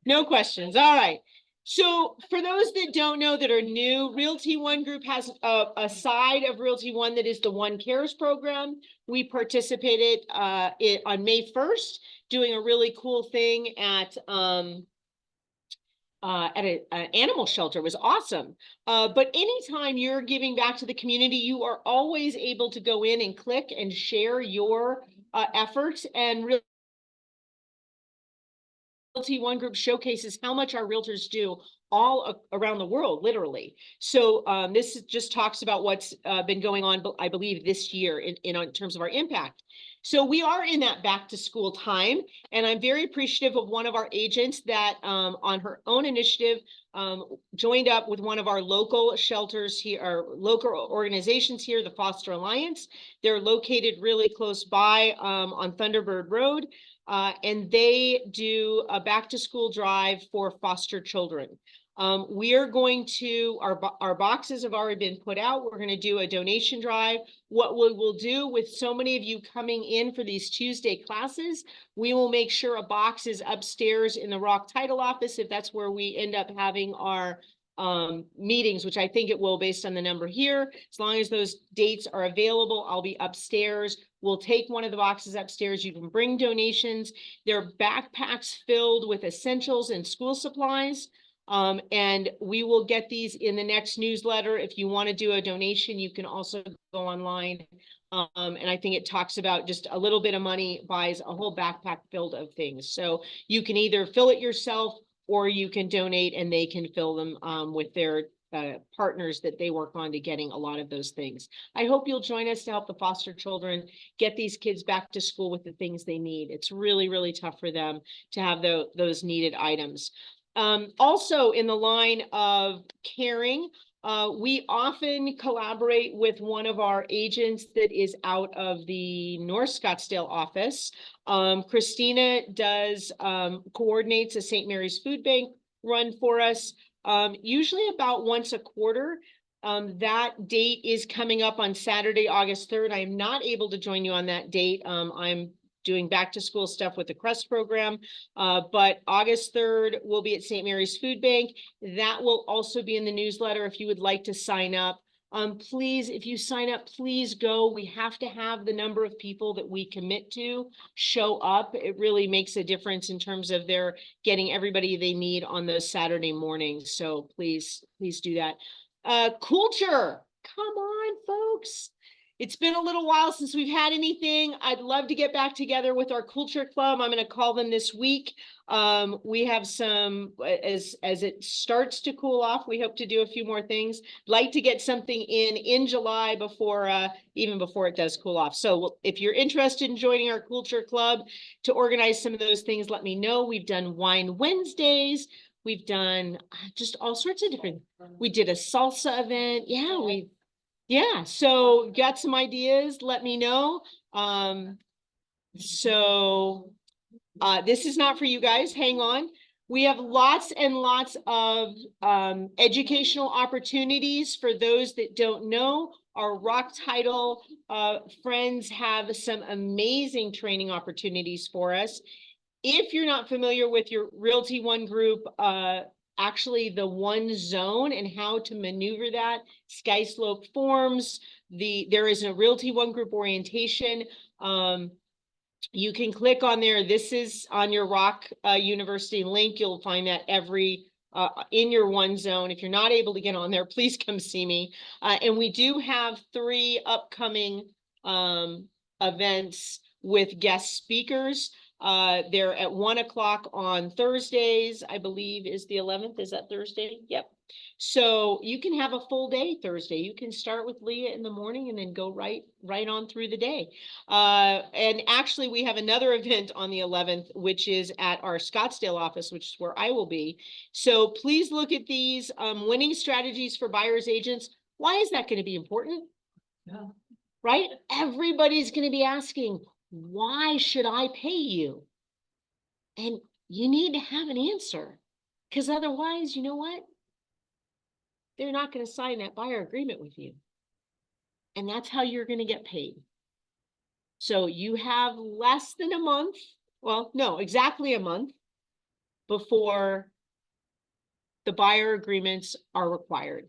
S1: No questions. All right. So for those that don't know that are new, Realty One Group has a side of Realty One that is the One Cares program. We participated on May 1st, doing a really cool thing at an animal shelter. It was awesome. But anytime you're giving back to the community, you are always able to go in and click and share your efforts and really Realty One Group showcases how much our realtors do all around the world, literally. So this just talks about what's been going on, I believe, this year in terms of our impact. So we are in that back to school time, and I'm very appreciative of one of our agents that on her own initiative joined up with one of our local shelters here, our local organizations here, the Foster Alliance. They're located really close by on Thunderbird Road. And they do a back to school drive for foster children. We are going to, our boxes have already been put out. We're going to do a donation drive. What we will do with so many of you coming in for these Tuesday classes, we will make sure a box is upstairs in the Rock Title office if that's where we end up having our meetings, which I think it will based on the number here. As long as those dates are available, I'll be upstairs. We'll take one of the boxes upstairs. You can bring donations. They're backpacks filled with essentials and school supplies. And we will get these in the next newsletter. If you want to do a donation, you can also go online. And I think it talks about just a little bit of money buys a whole backpack filled of things. So you can either fill it yourself or you can donate and they can fill them with their partners that they work on to getting a lot of those things. I hope you'll join us to help the foster children get these kids back to school with the things they need. It's really, really tough for them to have those needed items. Also in the line of caring, we often collaborate with one of our agents that is out of the North Scottsdale office. Christina does coordinates a St. Mary's Food Bank run for us, usually about once a quarter. That date is coming up on Saturday, August 3rd. I am not able to join you on that date. I'm doing back to school stuff with the CREST program, but August 3rd will be at St. Mary's Food Bank. That will also be in the newsletter if you would like to sign up. Please, if you sign up, please go. We have to have the number of people that we commit to show up. It really makes a difference in terms of their getting everybody they need on those Saturday mornings. So please do that. Culture, come on, folks. It's been a little while since we've had anything. I'd love to get back together with our culture club. I'm going to call them this week. We have some, as it starts to cool off, we hope to do a few more things. Like to get something in July before, even before it does cool off. So if you're interested in joining our culture club to organize some of those things, let me know. We've done Wine Wednesdays. We've done just all sorts of different, we did a salsa event. Yeah, so got some ideas, let me know. This is not for you guys, hang on. We have lots and lots of educational opportunities for those that don't know. Our Rock Title friends have some amazing training opportunities for us. If you're not familiar with your Realty One Group, actually the one zone and how to maneuver that, Sky Slope forms, there is a Realty One Group orientation. You can click on there. This is on your Rock University link. You'll find that in your one zone. If you're not able to get on there, please come see me. And we do have 3 upcoming events with guest speakers. They're at 1 o'clock on Thursdays, I believe is the 11th. Is that Thursday? Yep. So you can have a full day Thursday. You can start with Leah in the morning and then go right on through the day. And actually we have another event on the 11th, which is at our Scottsdale office, which is where I will be. So please look at these winning strategies for buyers agents. Why is that going to be important?
S3: Yeah.
S1: Right? Everybody's going to be asking, why should I pay you? And you need to have an answer, because otherwise, you know what? They're not going to sign that buyer agreement with you. And that's how you're going to get paid. So you have less than a month. Well, no, exactly a month before the buyer agreements are required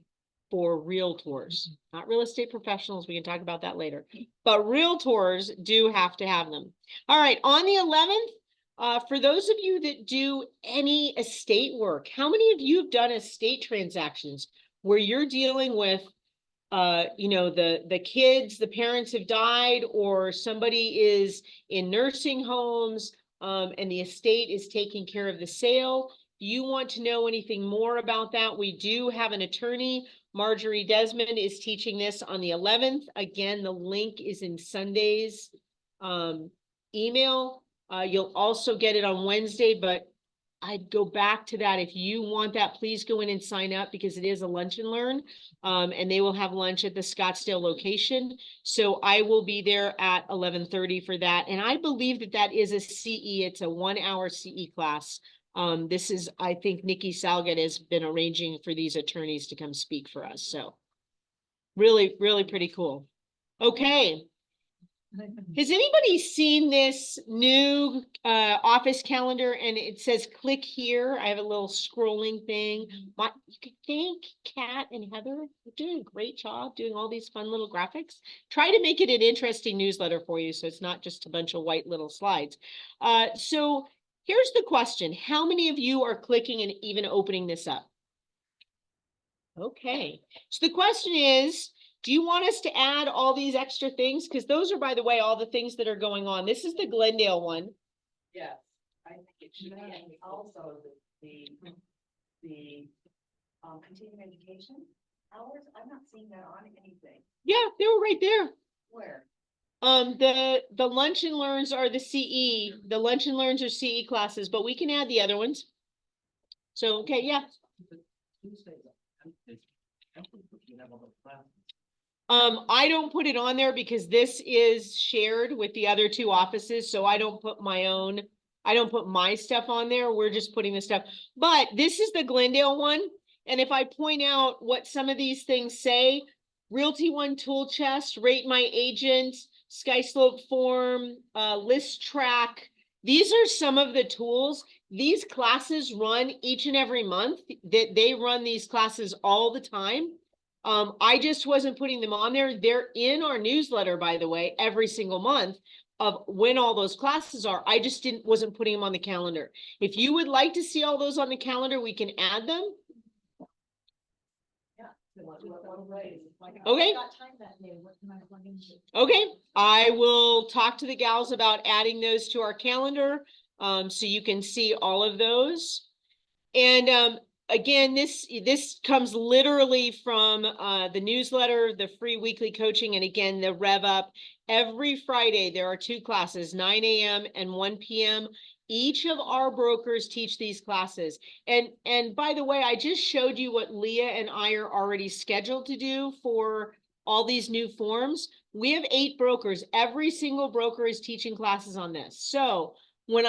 S1: for realtors, not real estate professionals. We can talk about that later, but realtors do have to have them. All right, on the 11th, for those of you that do any estate work, how many of you have done estate transactions where you're dealing with, the kids, the parents have died, or somebody is in nursing homes, and the estate is taking care of the sale. If you want to know anything more about that, we do have an attorney. Marjorie Desmond is teaching this on the 11th. Again, the link is in Sunday's email. You'll also get it on Wednesday, but I'd go back to that. If you want that, please go in and sign up because it is a lunch and learn. And they will have lunch at the Scottsdale location. So I will be there at 11:30 for that. And I believe that that is a CE. It's a 1-hour CE class. This is, I think Nikki Salget has been arranging for these attorneys to come speak for us. So really, really pretty cool. Okay. Has anybody seen this new office calendar and it says click here? I have a little scrolling thing. You could thank Kat and Heather. They're doing a great job doing all these fun little graphics. Try to make it an interesting newsletter for you so it's not just a bunch of white little slides. So here's the question. How many of you are clicking and even opening this up? Okay, so the question is, do you want us to add all these extra things? Because those are, by the way, all the things that are going on. This is the Glendale one.
S6: Yes, I think it should be, and also the continuing education hours, I'm not seeing that on anything.
S1: Yeah, they were right there.
S6: Where?
S1: The lunch and learns are the CE. The lunch and learns are CE classes, but we can add the other ones. So, okay, yeah. I don't put it on there because this is shared with the other two offices, so I don't put my stuff on there. We're just putting the stuff. But this is the Glendale one. And if I point out what some of these things say, Realty One Tool Chest, Rate My Agent, SkySlope Form, List Track. These are some of the tools. These classes run each and every month. They run these classes all the time. I just wasn't putting them on there. They're in our newsletter, by the way, every single month of when all those classes are. I just wasn't putting them on the calendar. If you would like to see all those on the calendar, we can add them. Okay. Okay, I will talk to the gals about adding those to our calendar, so you can see all of those. And again, this comes literally from the newsletter, the free weekly coaching, and again, the Rev Up. Every Friday, there are 2 classes, 9 a.m. and 1 p.m. Each of our brokers teach these classes. And by the way, I just showed you what Leah and I are already scheduled to do for all these new forms. We have 8 brokers. Every single broker is teaching classes on this. So when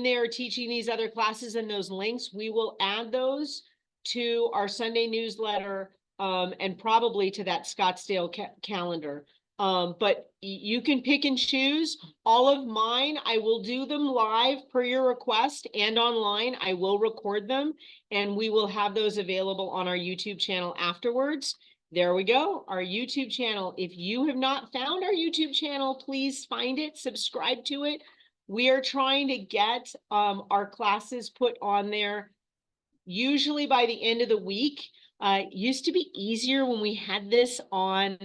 S1: they're teaching these other classes and those links, we will add those to our Sunday newsletter and probably to that Scottsdale calendar. But you can pick and choose. All of mine, I will do them live per your request and online. I will record them and we will have those available on our YouTube channel afterwards. There we go, our YouTube channel. If you have not found our YouTube channel, please find it, subscribe to it. We are trying to get our classes put on there usually by the end of the week. It used to be easier when we had this on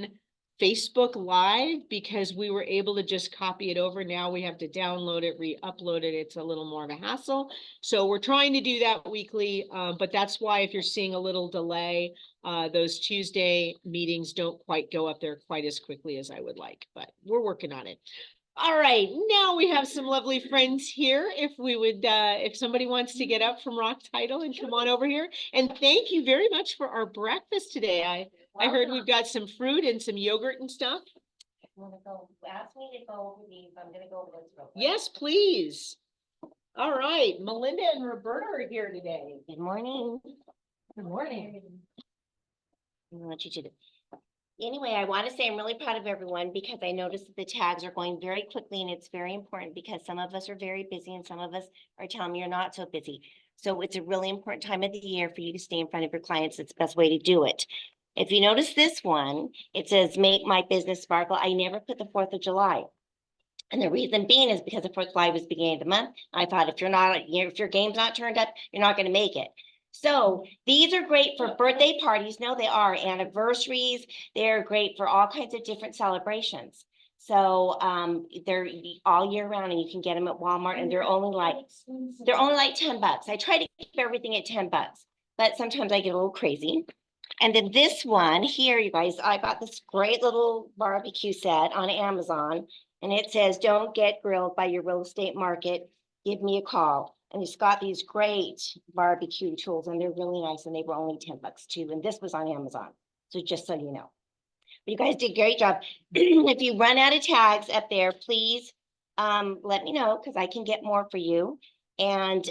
S1: Facebook Live because we were able to just copy it over. Now we have to download it, re-upload it. It's a little more of a hassle. So we're trying to do that weekly, but that's why if you're seeing a little delay, those Tuesday meetings don't quite go up there quite as quickly as I would like, but we're working on it. All right, now we have some lovely friends here. If we would, if somebody wants to get up from Rock Title and come on over here. And thank you very much for our breakfast today. I heard we've got some fruit and some yogurt and stuff.
S2: Ask me to go over these. I'm gonna go over this real quick.
S1: Yes, please. All right, Melinda and Roberta are here today.
S2: Good morning.
S3: Good morning.
S2: I want you to. Anyway, I want to say I'm really proud of everyone because I noticed that the tags are going very quickly and it's very important because some of us are very busy and some of us are telling me you're not so busy. So it's a really important time of the year for you to stay in front of your clients. It's the best way to do it. If you notice this one, it says make my business sparkle. I never put the 4th of July. And the reason being is because the 4th of July was beginning of the month. I thought if your game's not turned up, you're not going to make it. So these are great for birthday parties. No, they are anniversaries. They're great for all kinds of different celebrations. So, they're all year round and you can get them at Walmart and they're only like $10. I try to keep everything at $10, but sometimes I get a little crazy. And then this one here, you guys, I got this great little barbecue set on Amazon. And it says, don't get grilled by your real estate market. Give me a call. And it's got these great barbecue tools and they're really nice and they were only $10 too. And this was on Amazon. So just so you know. But you guys did a great job. If you run out of tags up there, please let me know because I can get more for you. And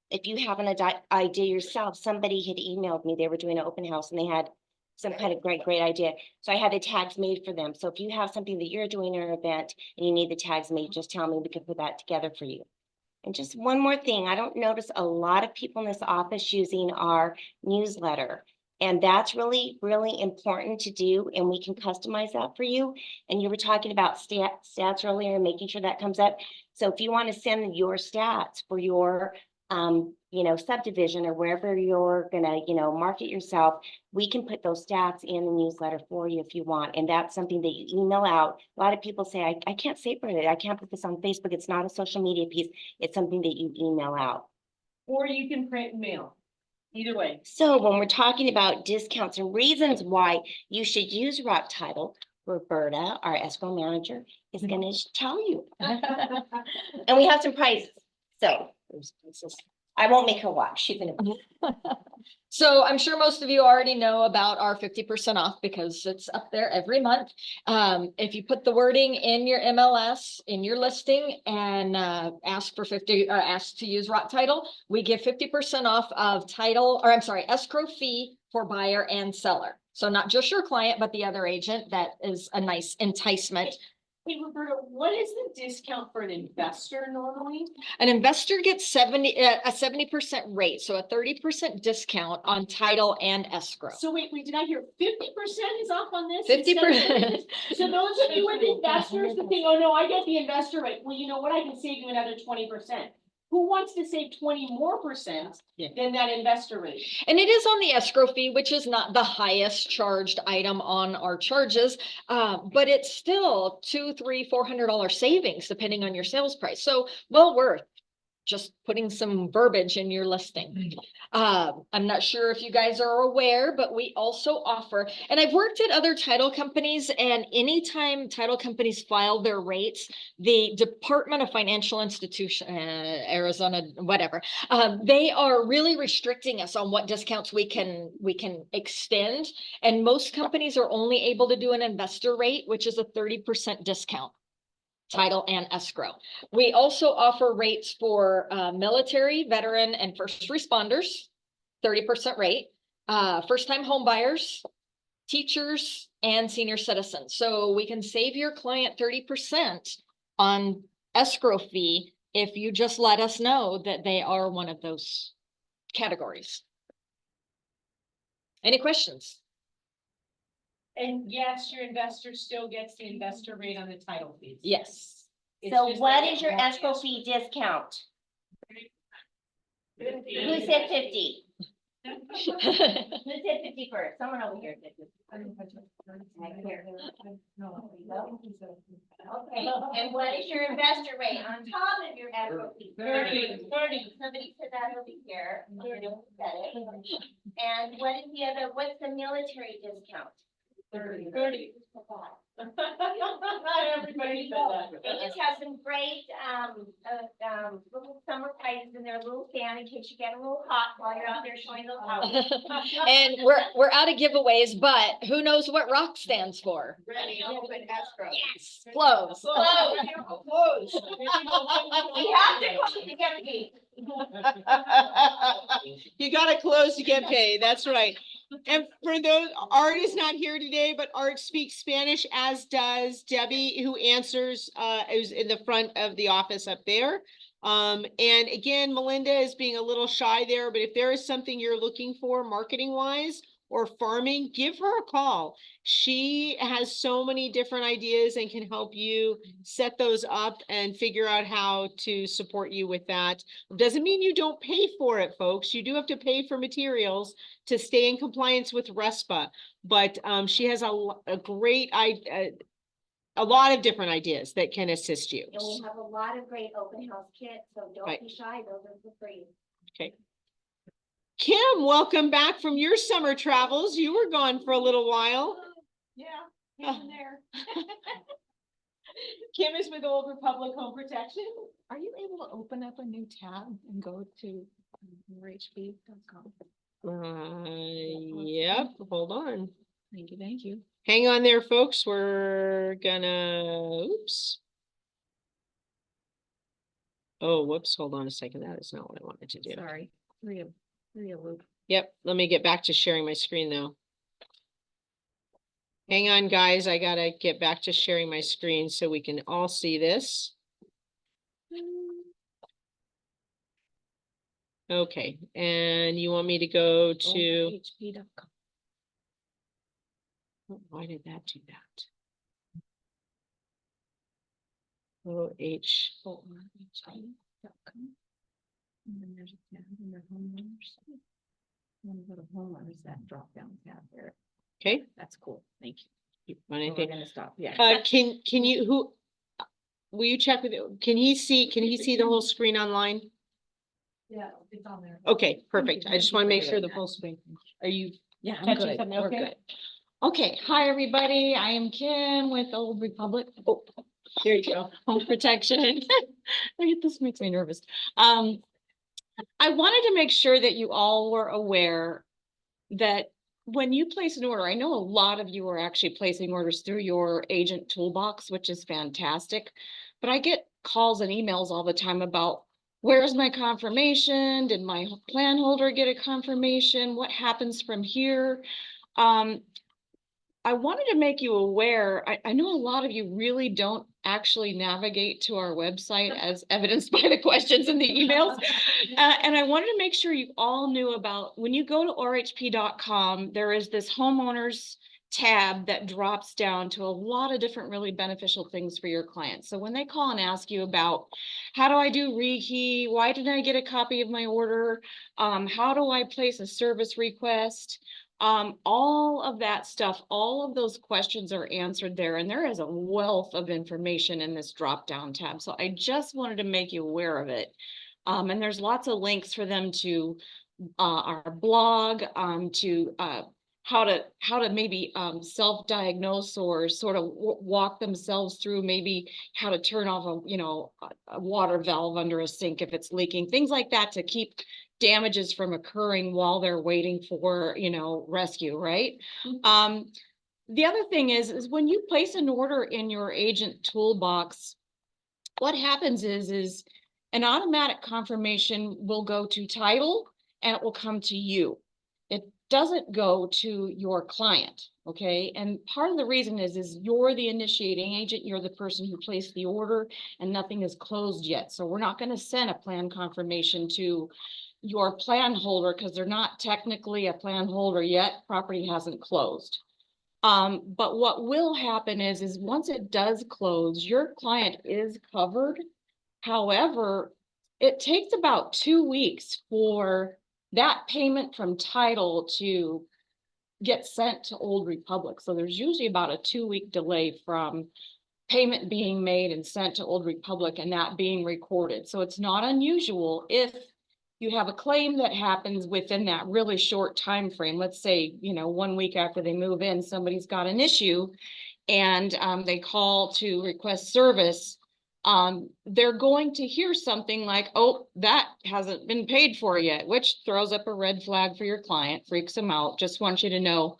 S2: if you have an idea yourself, somebody had emailed me, they were doing an open house and they had some kind of great idea. So I had the tags made for them. So if you have something that you're doing in an event and you need the tags made, just tell me, we can put that together for you. And just one more thing, I don't notice a lot of people in this office using our newsletter. And that's really, really important to do. And we can customize that for you. And you were talking about stats earlier and making sure that comes up. So if you want to send your stats for your subdivision or wherever you're gonna, market yourself, we can put those stats in the newsletter for you if you want. And that's something that you email out. A lot of people say, I can't save it. I can't put this on Facebook. It's not a social media piece. It's something that you email out.
S1: Or you can print and mail. Either way.
S2: So when we're talking about discounts and reasons why you should use Rock Title, Roberta, our escrow manager, is gonna tell you. And we have some prizes. So I won't make her watch. She's gonna.
S7: So I'm sure most of you already know about our 50% off because it's up there every month. If you put the wording in your MLS, in your listing and ask to use Rock Title, we give 50% off of escrow fee for buyer and seller. So not just your client, but the other agent. That is a nice enticement.
S1: Hey, Roberta, what is the discount for an investor normally?
S7: An investor gets a 70% rate, so a 30% discount on title and escrow.
S1: So wait, did I hear 50% is off on this?
S7: 50%.
S1: So those of you with investors that think, oh no, I get the investor rate. Well, you know what? I can save you another 20%. Who wants to save 20% more than that investor rate?
S7: And it is on the escrow fee, which is not the highest charged item on our charges, but it's still $200, $300, $400 savings depending on your sales price. So well worth just putting some verbiage in your listing. I'm not sure if you guys are aware, but we also offer, and I've worked at other title companies, and anytime title companies file their rates, the Department of Financial Institution, Arizona, whatever, they are really restricting us on what discounts we can extend. And most companies are only able to do an investor rate, which is a 30% discount. Title and escrow. We also offer rates for military, veteran, and first responders, 30% rate, first-time home buyers, teachers, and senior citizens. So we can save your client 30% on escrow fee if you just let us know that they are one of those categories. Any questions?
S1: And yes, your investor still gets the investor rate on the title fees.
S7: Yes.
S1: It's
S2: So
S1: just
S2: what
S1: that
S2: is your
S1: you have
S2: escrow
S1: to-
S2: fee discount?
S1: 50.
S2: Who said 50? Who said 50 first? Someone over here said 50. Okay, and what is your investor rate on top of your escrow fee? 30. Somebody said that over here. Somebody said it. And what is what's the military discount?
S1: 30.
S6: Everybody said that.
S2: They just have some great, little summer prizes in their little stand in case you get a little hot while you're out there showing those houses.
S7: And we're out of giveaways, but who knows what ROCK stands for?
S6: Ready, open escrow.
S7: Yes, close.
S6: Close.
S2: We have to close to get the gate.
S1: You gotta close to get paid, that's right. And for those, Art is not here today, but Art speaks Spanish, as does Debbie, who answers, is in the front of the office up there. And again, Melinda is being a little shy there, but if there is something you're looking for marketing wise or farming, give her a call. She has so many different ideas and can help you set those up and figure out how to support you with that. Doesn't mean you don't pay for it, folks. You do have to pay for materials to stay in compliance with RESPA, but she has a great a lot of different ideas that can assist you.
S2: And we have a lot of great open house kits, so
S1: Right.
S2: don't be shy, those are for free.
S1: Okay. Kim, welcome back from your summer travels. You were gone for a little while.
S3: Yeah,
S1: Oh.
S3: here and there.
S1: Kim is with Old Republic Home Protection.
S7: Are you able to open up a new tab and go to rhb.com?
S1: Yep, hold on.
S7: Thank you, thank you.
S1: Hang on there, folks. We're gonna, oops. Oh, whoops, hold on a second. That is not what I wanted to do.
S7: Sorry, three a loop.
S1: Yep, let me get back to sharing my screen though. Hang on, guys. I gotta get back to sharing my screen so we can all see this. Okay, and you want me to go to,
S7: rhb.com.
S1: why did that do that? OH,
S7: rhb.com. And then there's a tab under homeowners. When you go to homeowners, that drop down tab there.
S1: okay,
S7: That's cool. Thank you.
S1: want
S7: We're
S1: anything?
S7: gonna stop, yeah.
S1: Can you, will you check with, can he see the whole screen online?
S3: Yeah, it's on there.
S1: Okay, perfect. I just want to make sure the full screen. Are you,
S7: Yeah, I'm
S1: catching
S7: good.
S1: something
S7: We're
S1: okay?
S7: good. Okay, hi, everybody. I am Kim with Old Republic. Oh,
S1: there you go.
S7: Home Protection. This makes me nervous. I wanted to make sure that you all were aware that when you place an order, I know a lot of you are actually placing orders through your agent toolbox, which is fantastic. But I get calls and emails all the time about, where's my confirmation? Did my plan holder get a confirmation? What happens from here? I wanted to make you aware, I know a lot of you really don't actually navigate to our website as evidenced by the questions and the emails. And I wanted to make sure you all knew about, when you go to rhp.com, there is this homeowners tab that drops down to a lot of different really beneficial things for your clients. So when they call and ask you about, how do I do rekey? Why didn't I get a copy of my order? How do I place a service request? All of that stuff, all of those questions are answered there, and there is a wealth of information in this drop-down tab. So I just wanted to make you aware of it. And there's lots of links for them to our blog, to how to maybe self-diagnose or sort of walk themselves through maybe how to turn off a water valve under a sink if it's leaking, things like that to keep damages from occurring while they're waiting for, rescue, right? The other thing is when you place an order in your agent toolbox, what happens is an automatic confirmation will go to title and it will come to you. It doesn't go to your client, okay? And part of the reason is you're the initiating agent, you're the person who placed the order and nothing is closed yet. So we're not gonna send a plan confirmation to your plan holder because they're not technically a plan holder yet, property hasn't closed. But what will happen is once it does close, your client is covered. However, it takes about 2 weeks for that payment from title to get sent to Old Republic. So there's usually about a 2-week delay from payment being made and sent to Old Republic and that being recorded. So it's not unusual if you have a claim that happens within that really short time frame. Let's say, 1 week after they move in, somebody's got an issue and they call to request service. They're going to hear something like, oh, that hasn't been paid for yet, which throws up a red flag for your client, freaks them out. Just want you to know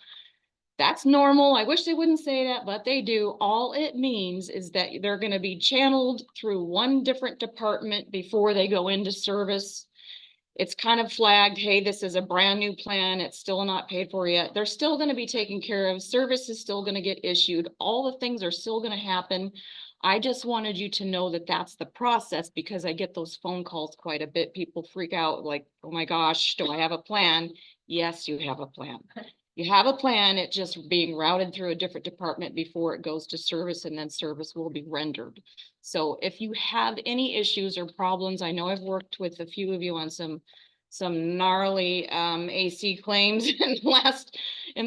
S7: that's normal. I wish they wouldn't say that, but they do. All it means is that they're going to be channeled through one different department before they go into service. It's kind of flagged, hey, this is a brand new plan. It's still not paid for yet. They're still going to be taken care of. Service is still going to get issued. All the things are still going to happen. I just wanted you to know that that's the process because I get those phone calls quite a bit. People freak out like, oh my gosh, do I have a plan? Yes, you have a plan. You have a plan. It's just being routed through a different department before it goes to service, and then service will be rendered. So if you have any issues or problems, I know I've worked with a few of you on some
S8: some gnarly AC claims in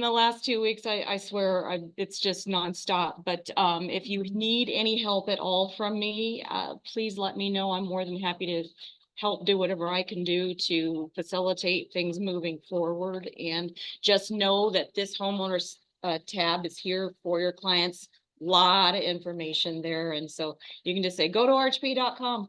S8: the last 2 weeks. I swear, it's just nonstop. But if you need any help at all from me, please let me know. I'm more than happy to help do whatever I can do to facilitate things moving forward. And just know that this homeowners tab is here for your clients. Lot of information there. And so you can just say, go to rhp.com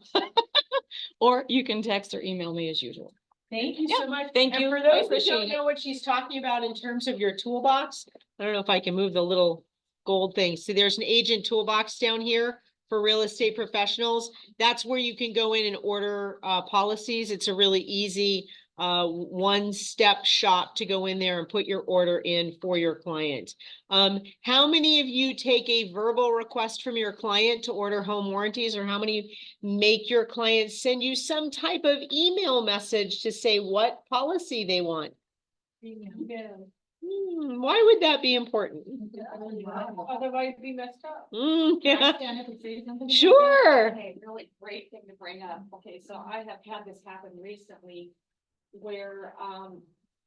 S8: or you can text or email me as usual.
S1: Thank you
S8: Yeah,
S1: so much.
S8: thank
S1: And
S8: you.
S1: for
S8: I
S1: those that
S8: appreciate
S1: don't
S8: it.
S1: know what she's talking about in terms of your toolbox, I don't know if I can move the little gold thing. See, there's an agent toolbox down here for real estate professionals. That's where you can go in and order policies. It's a really easy one-step shop to go in there and put your order in for your client. How many of you take a verbal request from your client to order home warranties, or how many make your client send you some type of email message to say what policy they want? Why would that be important?
S3: Otherwise be messed up.
S1: Yeah.
S3: Stand up and say something?
S1: Sure.
S3: Okay, really great thing to bring up. Okay, so I have had this happen recently where,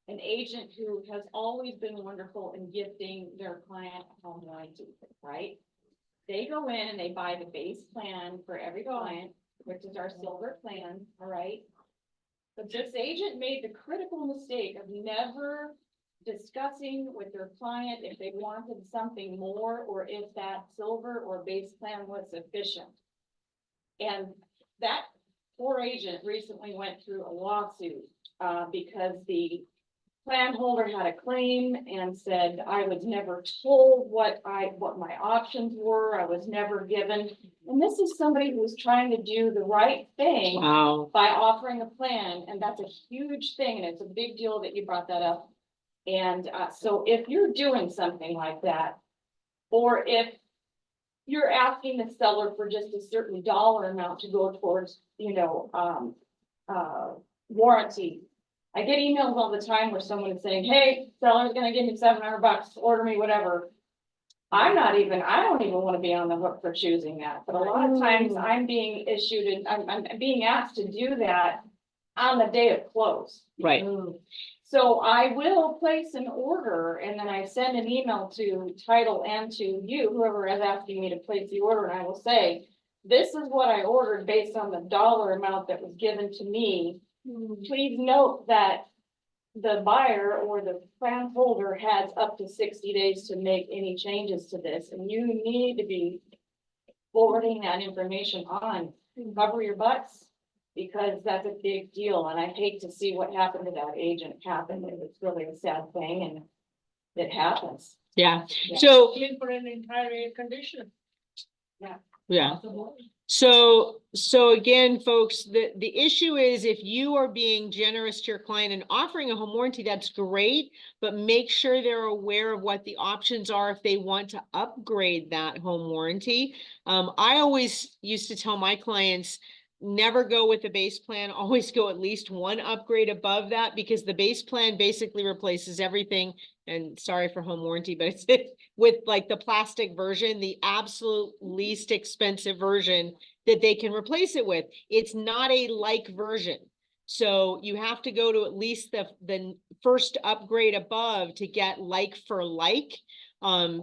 S3: an agent who has always been wonderful in gifting their client a home warranty, right? They go in and they buy the base plan for every client, which is our silver plan, all right? But this agent made the critical mistake of never discussing with their client if they wanted something more or if that silver or base plan was sufficient. And that poor agent recently went through a lawsuit, because the plan holder had a claim and said, I was never told what my options were. I was never given. And this is somebody who's trying to do the right thing
S1: Wow.
S3: by offering a plan, and that's a huge thing, and it's a big deal that you brought that up. And so if you're doing something like that, or if you're asking the seller for just a certain dollar amount to go towards, warranty. I get emails all the time where someone is saying, hey, seller's gonna give me $700, order me whatever. I don't even want to be on the hook for choosing that, but a lot of times I'm being issued and I'm being asked to do that on the day of close.
S1: Right.
S3: So I will place an order and then I send an email to title and to you, whoever is asking me to place the order, and I will say, this is what I ordered based on the dollar amount that was given to me. Please note that the buyer or the plan holder has up to 60 days to make any changes to this, and you need to be forwarding that information on. Cover your butts, because that's a big deal, and I hate to see what happened to that agent happen. It's really a sad thing, and it happens.
S1: Yeah.
S3: Yeah.
S1: So,
S3: For an entire air conditioner.
S1: yeah. So again, folks, the issue is if you are being generous to your client and offering a home warranty, that's great, but make sure they're aware of what the options are if they want to upgrade that home warranty. I always used to tell my clients, never go with the base plan, always go at least one upgrade above that, because the base plan basically replaces everything. And sorry for home warranty, but it's with like the plastic version, the absolute least expensive version that they can replace it with. It's not a like version. So you have to go to at least the first upgrade above to get like for like.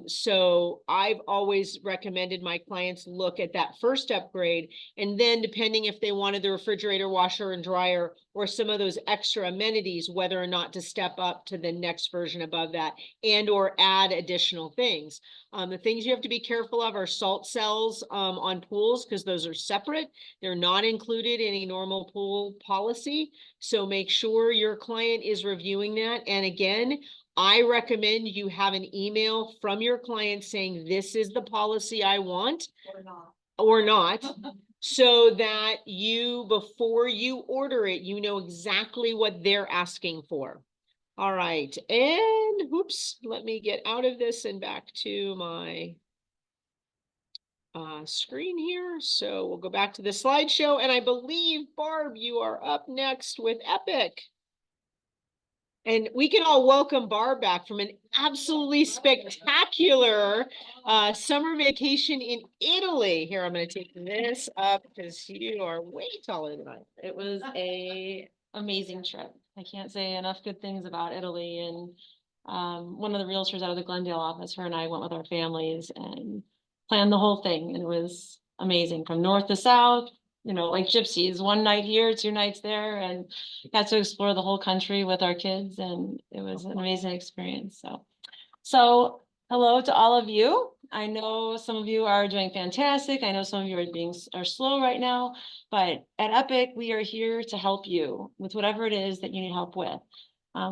S1: So I've always recommended my clients look at that first upgrade, and then depending if they wanted the refrigerator, washer and dryer, or some of those extra amenities, whether or not to step up to the next version above that and or add additional things. The things you have to be careful of are salt cells on pools, because those are separate. They're not included in a normal pool policy. So make sure your client is reviewing that. And again, I recommend you have an email from your client saying, this is the policy I want or not, so that you, before you order it, you know exactly what they're asking for. All right. And whoops, let me get out of this and back to my screen here. So we'll go back to the slideshow. And I believe, Barb, you are up next with Epic. And we can all welcome Barb back from an absolutely spectacular summer vacation in Italy. Here, I'm going to take this up because you are way taller than I am.
S9: It was a amazing trip. I can't say enough good things about Italy, and one of the realtors out of the Glendale office, her and I went with our families and planned the whole thing, and it was amazing from north to south, you know, like gypsies, one night here, 2 nights there, and got to explore the whole country with our kids, and it was an amazing experience. So hello to all of you. I know some of you are doing fantastic. I know some of you are slow right now, but at Epic, we are here to help you with whatever it is that you need help with.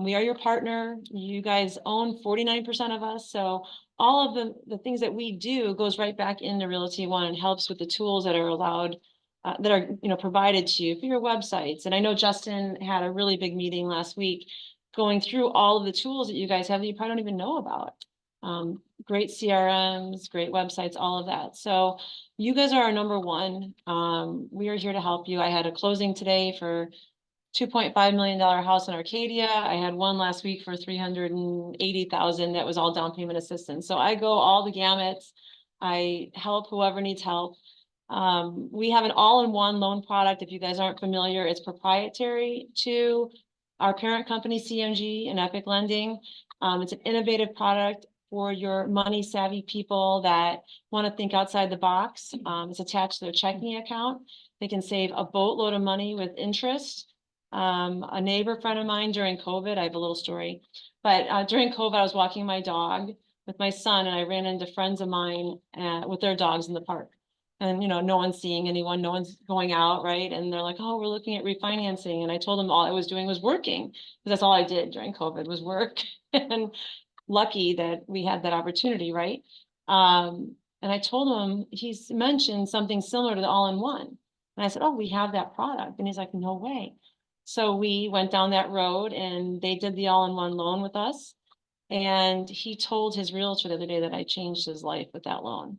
S9: We are your partner. You guys own 49% of us, so all of the things that we do goes right back into Realty One and helps with the tools that are allowed, that are, you know, provided to you for your websites. And I know Justin had a really big meeting last week going through all of the tools that you guys have that you probably don't even know about. Great CRMs, great websites, all of that. So you guys are our number one. We are here to help you. I had a closing today for $2.5 million house in Arcadia. I had one last week for 380,000. That was all down payment assistance. So I go all the gamuts. I help whoever needs help. We have an all-in-one loan product. If you guys aren't familiar, it's proprietary to our parent company, CMG and Epic Lending. It's an innovative product for your money savvy people that want to think outside the box. It's attached to their checking account. They can save a boatload of money with interest. A neighbor friend of mine during COVID, I have a little story, but during COVID, I was walking my dog with my son, and I ran into friends of mine with their dogs in the park. And, you know, no one's seeing anyone, no one's going out, right? And they're like, oh, we're looking at refinancing. And I told them all I was doing was working, because that's all I did during COVID was work. And lucky that we had that opportunity, right? And I told him, he's mentioned something similar to the all-in-one. And I said, oh, we have that product. And he's like, no way. So we went down that road, and they did the all-in-one loan with us. And he told his realtor the other day that I changed his life with that loan.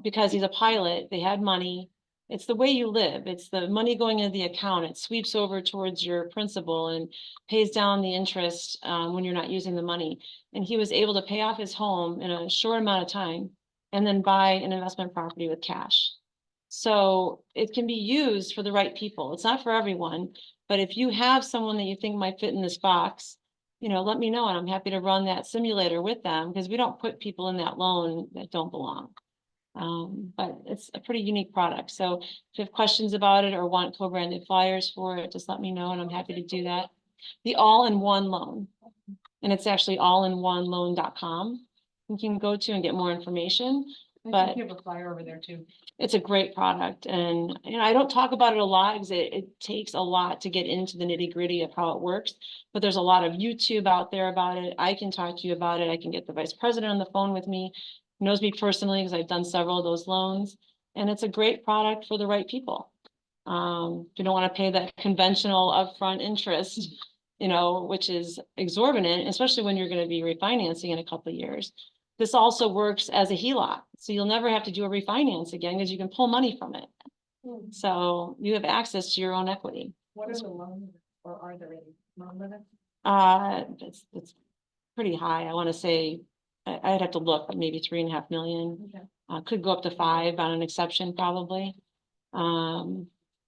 S9: Because he's a pilot, they had money. It's the way you live. It's the money going into the account. It sweeps over towards your principal and pays down the interest when you're not using the money. And he was able to pay off his home in a short amount of time and then buy an investment property with cash. So it can be used for the right people. It's not for everyone, but if you have someone that you think might fit in this box, you know, let me know, and I'm happy to run that simulator with them, because we don't put people in that loan that don't belong. But it's a pretty unique product. So if you have questions about it or want co-branded flyers for it, just let me know, and I'm happy to do that. The all-in-one loan, and it's actually allinOneLoan.com. You can go to and get more information. But
S6: you have a flyer over there too.
S9: It's a great product, and you know, I don't talk about it a lot because it takes a lot to get into the nitty gritty of how it works. But there's a lot of YouTube out there about it. I can talk to you about it. I can get the vice president on the phone with me, knows me personally because I've done several of those loans, and it's a great product for the right people. If you don't want to pay that conventional upfront interest, you know, which is exorbitant, especially when you're going to be refinancing in a couple of years. This also works as a HELOC, so you'll never have to do a refinance again because you can pull money from it. So you have access to your own equity.
S6: What are the loan limits, or are there any loan limits?
S9: It's pretty high. I want to say, I'd have to look, but maybe 3.5 million.
S6: Okay.
S9: Could go up to 5 on an exception, probably.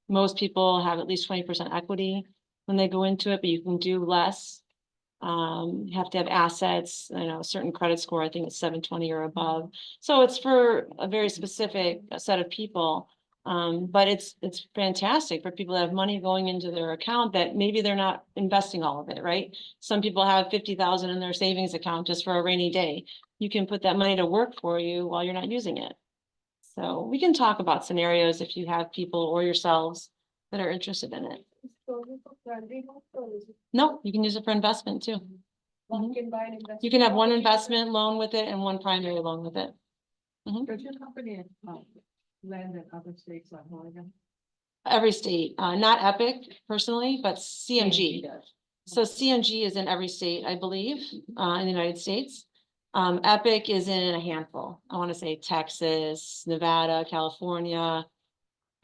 S9: Most people have at least 20% equity when they go into it, but you can do less. You have to have assets, you know, a certain credit score. I think it's 720 or above. So it's for a very specific set of people. But it's fantastic for people that have money going into their account that maybe they're not investing all of it, right? Some people have 50,000 in their savings account just for a rainy day. You can put that money to work for you while you're not using it. So we can talk about scenarios if you have people or yourselves that are interested in it. No, you can use it for investment too. Mhm. You can have one investment loan with it and one primary loan with it.
S6: Does your company land in other states like Oregon?
S9: Every state, not Epic personally, but CMG. So CMG is in every state, I believe, in the United States. Epic is in a handful. I want to say Texas, Nevada, California.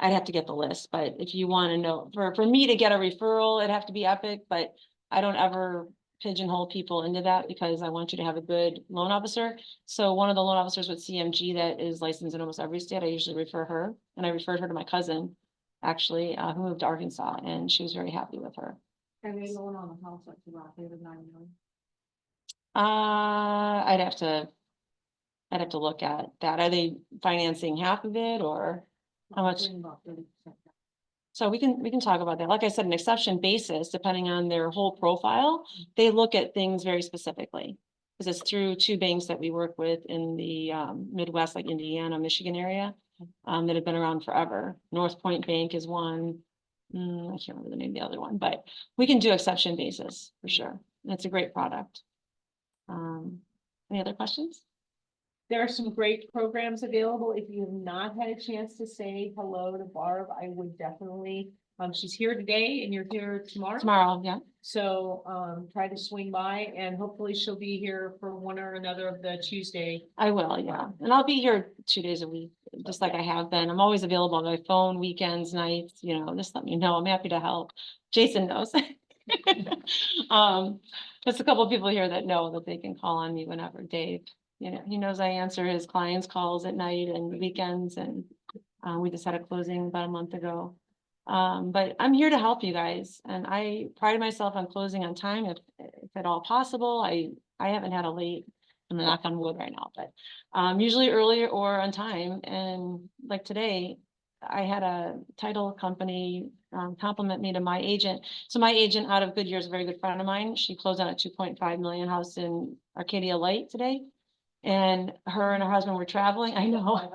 S9: I'd have to get the list, but if you want to know, for me to get a referral, it'd have to be Epic, but I don't ever pigeonhole people into that because I want you to have a good loan officer. So one of the loan officers with CMG that is licensed in almost every state, I usually refer her, and I referred her to my cousin actually, who moved to Arkansas, and she was very happy with her.
S3: And they loan on the house like the rock, they have 9 million.
S9: I'd have to look at that. Are they financing half of it or how much?
S3: About 30%.
S9: So we can talk about that. Like I said, an exception basis, depending on their whole profile, they look at things very specifically. Because it's through 2 banks that we work with in the Midwest, like Indiana, Michigan area, that have been around forever. North Point Bank is one. I can't remember the name of the other one, but we can do exception basis for sure. And it's a great product. Any other questions?
S1: There are some great programs available. If you have not had a chance to say hello to Barb, I would definitely, she's here today and you're here tomorrow.
S9: Tomorrow, yeah,
S1: So, try to swing by and hopefully she'll be here for one or another of the Tuesday.
S9: I will, yeah. And I'll be here 2 days a week, just like I have been. I'm always available on my phone, weekends, nights, just let me know. I'm happy to help. Jason knows. There's a couple of people here that know that they can call on me whenever. Dave, he knows I answer his clients' calls at night and weekends, and we just had a closing about a month ago. But I'm here to help you guys, and I pride myself on closing on time if at all possible. I haven't had a late, I'm gonna knock on wood right now, but usually early or on time. And like today, I had a title company compliment me to my agent. So my agent out of Goodyear is a very good friend of mine. She closed on a 2.5 million house in Arcadia Light today. And her and her husband were traveling. I know.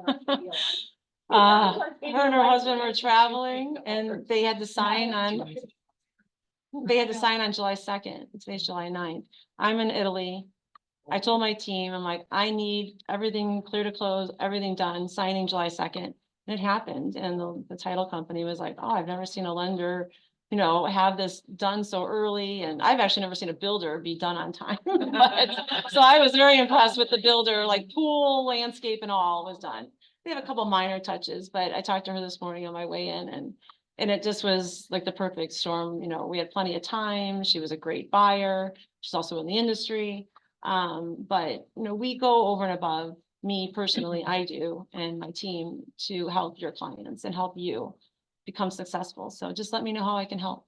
S9: Her and her husband were traveling and they had to sign on July 2nd. Today's July 9th. I'm in Italy. I told my team, I'm like, I need everything clear to close, everything done, signing July 2nd. And it happened. And the title company was like, oh, I've never seen a lender, have this done so early. And I've actually never seen a builder be done on time. So I was very impressed with the builder, like pool, landscape and all was done. They have a couple minor touches, but I talked to her this morning on my way in and it just was like the perfect storm. We had plenty of time. She was a great buyer. She's also in the industry. But we go over and above. Me personally, I do, and my team to help your clients and help you become successful. So just let me know how I can help.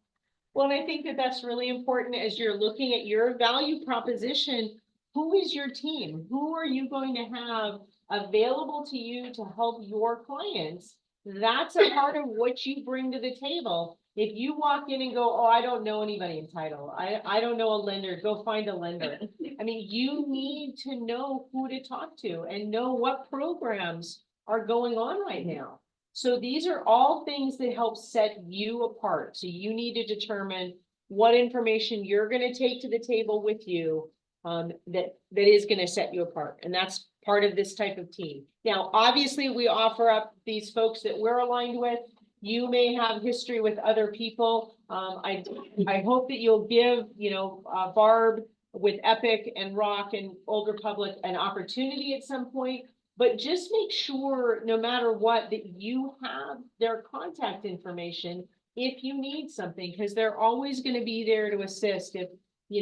S1: Well, and I think that that's really important as you're looking at your value proposition. Who is your team? Who are you going to have available to you to help your clients? That's a part of what you bring to the table. If you walk in and go, oh, I don't know anybody in title. I don't know a lender, go find a lender. I mean, you need to know who to talk to and know what programs are going on right now. So these are all things that help set you apart. So you need to determine what information you're going to take to the table with you that is going to set you apart. And that's part of this type of team. Now, obviously, we offer up these folks that we're aligned with. You may have history with other people. I hope that you'll give, Barb with Epic and Rock and Old Republic an opportunity at some point. But just make sure, no matter what, that you have their contact information if you need something, because they're always going to be there to assist. If,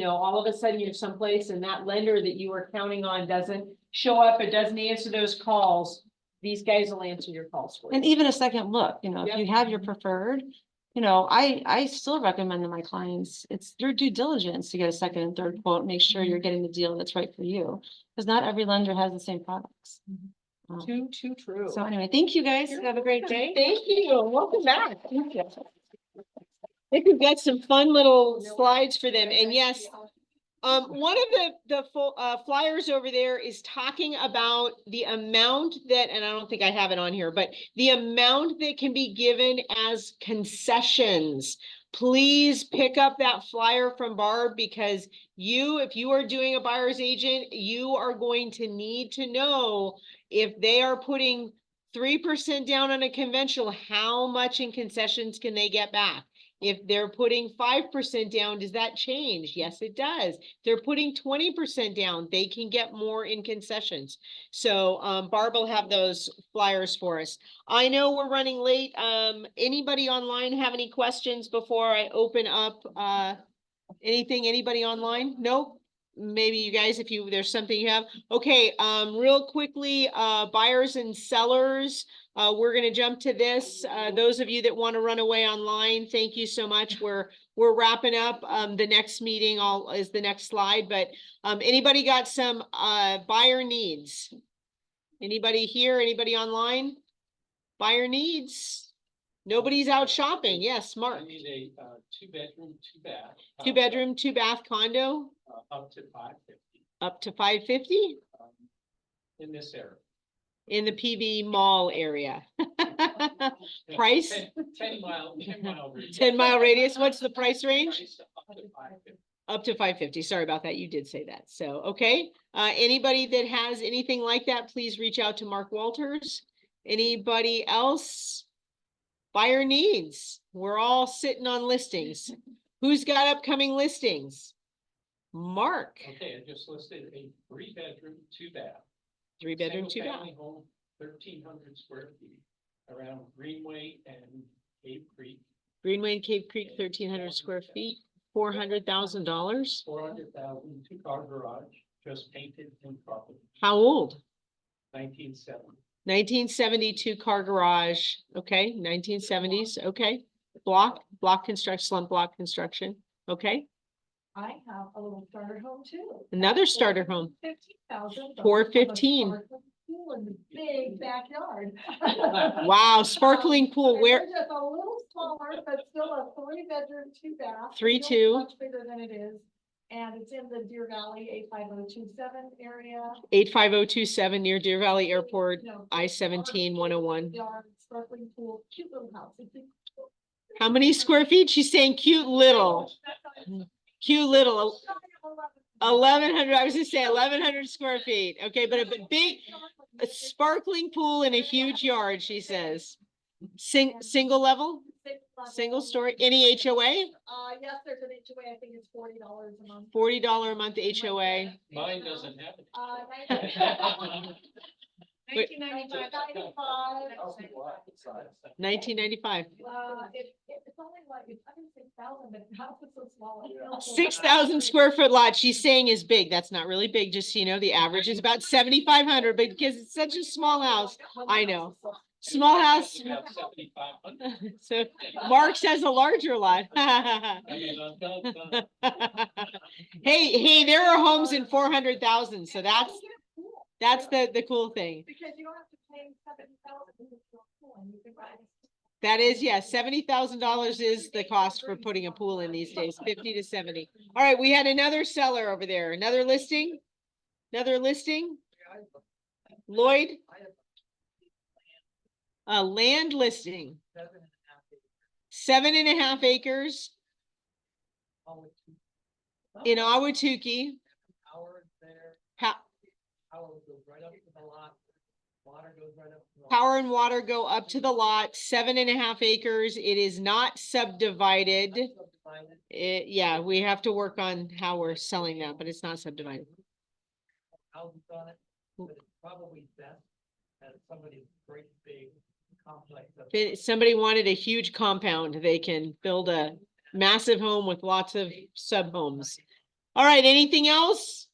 S1: all of a sudden you're someplace and that lender that you were counting on doesn't show up, it doesn't answer those calls, these guys will answer your calls for you.
S9: And even a second look, if
S1: Yep.
S9: you have your preferred, I still recommend to my clients, it's your due diligence to get a second and third quote, make sure you're getting the deal that's right for you. Because not every lender has the same products.
S1: Too true.
S9: So anyway, thank you guys. Have a great day.
S1: Thank you. Welcome back. I think we've got some fun little slides for them. And yes, one of the flyers over there is talking about the amount that, and I don't think I have it on here, but the amount that can be given as concessions. Please pick up that flyer from Barb, because if you are doing a buyer's agent, you are going to need to know if they are putting 3% down on a conventional, how much in concessions can they get back? If they're putting 5% down, does that change? Yes, it does. They're putting 20% down, they can get more in concessions. So Barb will have those flyers for us. I know we're running late. Anybody online have any questions before I open up anything? Anybody online? Nope. maybe you guys, if there's something you have. Okay, real quickly, buyers and sellers, we're gonna jump to this. Those of you that want to run away online, thank you so much. We're wrapping up. The next meeting is the next slide, but anybody got some buyer needs? Anybody here? Anybody online? Buyer needs? Nobody's out shopping. Yes, Mark.
S5: I need a, 2-bedroom, 2-bath.
S1: 2-bedroom, 2-bath condo
S5: Up to 550,
S1: up to 550
S5: in this area.
S1: in the PV Mall area.
S5: Yeah,
S1: Price?
S5: 10 mile radius.
S1: 10-mile radius. What's the price range?
S5: Price Up to 550.
S1: Up to 550. Sorry about that. You did say that. So, okay. Anybody that has anything like that, please reach out to Mark Walters. Anybody else? Buyer needs. We're all sitting on listings. Who's got upcoming listings? Mark.
S5: Okay, I just listed a 3-bedroom, 2-bath.
S1: 3-bedroom, 2-bath.
S5: Single-family home, 1,300 square feet, around Greenway and Cave Creek,
S1: Greenway and Cave Creek, 1,300 square feet, $400,000.
S5: 400,000, 2-car garage, just painted and carpeted,
S1: How old?
S5: 1970.
S1: 1972 car garage. Okay, 1970s. Okay. Block construction, slump block construction. Okay.
S3: I have a little starter home too.
S1: Another starter home.
S3: 15,000.
S1: 415.
S3: Pool in the big backyard.
S1: Wow, sparkling pool.
S3: And
S1: Where?
S3: they're just a little smaller, but still a 3-bedroom, 2-bath.
S1: 3-2.
S3: Much bigger than it is. And it's in the Deer Valley 85027 area.
S1: 85027 near Deer Valley Airport,
S3: No,
S1: I-17 101.
S3: Yard, sparkling pool, cute little house. It's a-
S1: How many square feet? She's saying cute little. Cute little. 1,100. I was gonna say 1,100 square feet. Okay, but a big, a sparkling pool in a huge yard, she says. Single level, single story, any HOA?
S3: Yes, there's an HOA. I think it's $40 a month.
S1: $40 a month HOA.
S5: Mine doesn't have it.
S1: 1995.
S3: It's only like, it's under 6,000, but the house is so small.
S1: 6,000 square foot lot, she's saying is big. That's not really big, just so you know, the average is about 7,500, but because it's such a small house, I know. Small house.
S5: About 7,500.
S1: So Mark says a larger lot.
S5: I mean,
S1: Hey, there are homes in 400,000, so that's the cool thing.
S3: Because you don't have to pay 70,000 to a pool and you can buy.
S1: That is, yes, $70,000 is the cost for putting a pool in these days, 50 to 70. All right, we had another seller over there, another listing? Another listing? Lloyd? A land listing, 7.5 acres in Awatuki. Power and water go up to the lot, 7.5 acres. It is not subdivided. Yeah, we have to work on how we're selling that, but it's not subdivided.
S6: Houses on it, but it's probably best as somebody's great big complex.
S1: If somebody wanted a huge compound, they can build a massive home with lots of sub homes. All right, anything else?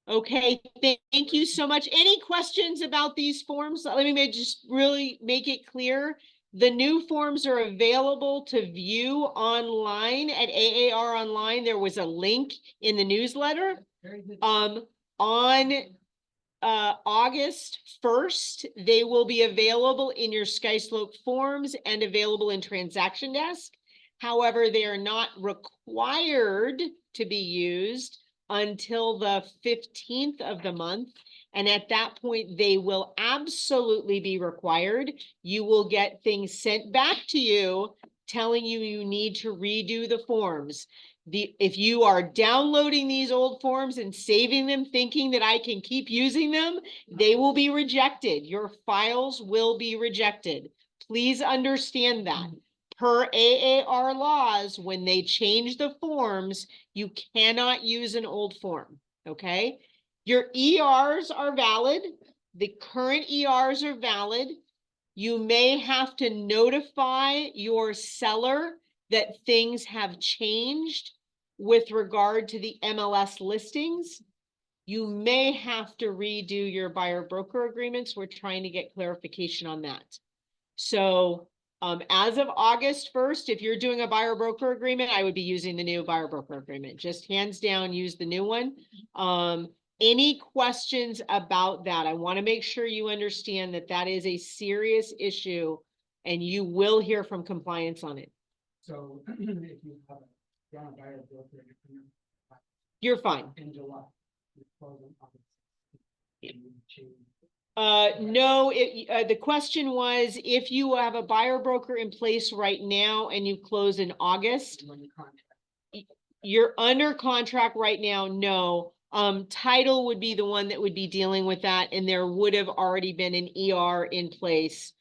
S1: Okay, thank you so much. Any questions about these forms? Let me just really make it clear. The new forms are available to view online at AAR Online. There was a link in the newsletter. On August 1st, they will be available in your SkySlope forms and available in Transaction Desk. However, they are not required to be used until the 15th of the month. And at that point, they will absolutely be required. You will get things sent back to you telling you you need to redo the forms. If you are downloading these old forms and saving them thinking that I can keep using them, they will be rejected. Your files will be rejected. Please understand that. Per AAR laws, when they change the forms, you cannot use an old form, okay? Your ERs are valid. The current ERs are valid. You may have to notify your seller that things have changed with regard to the MLS listings, you may have to redo your buyer broker agreements. We're trying to get clarification on that. So as of August 1st, if you're doing a buyer broker agreement, I would be using the new buyer broker agreement. Just hands down, use the new one. Any questions about that? I want to make sure you understand that that is a serious issue and you will hear from compliance on it.
S10: So if you have a ground buyer broker
S1: You're fine.
S10: in July, you close on August 16th, and you change.
S1: No, the question was, if you have a buyer broker in place right now and you close in August,
S10: When you contract.
S1: you're under contract right now, no. Title would be the one that would be dealing with that, and there would have already been an ER in place.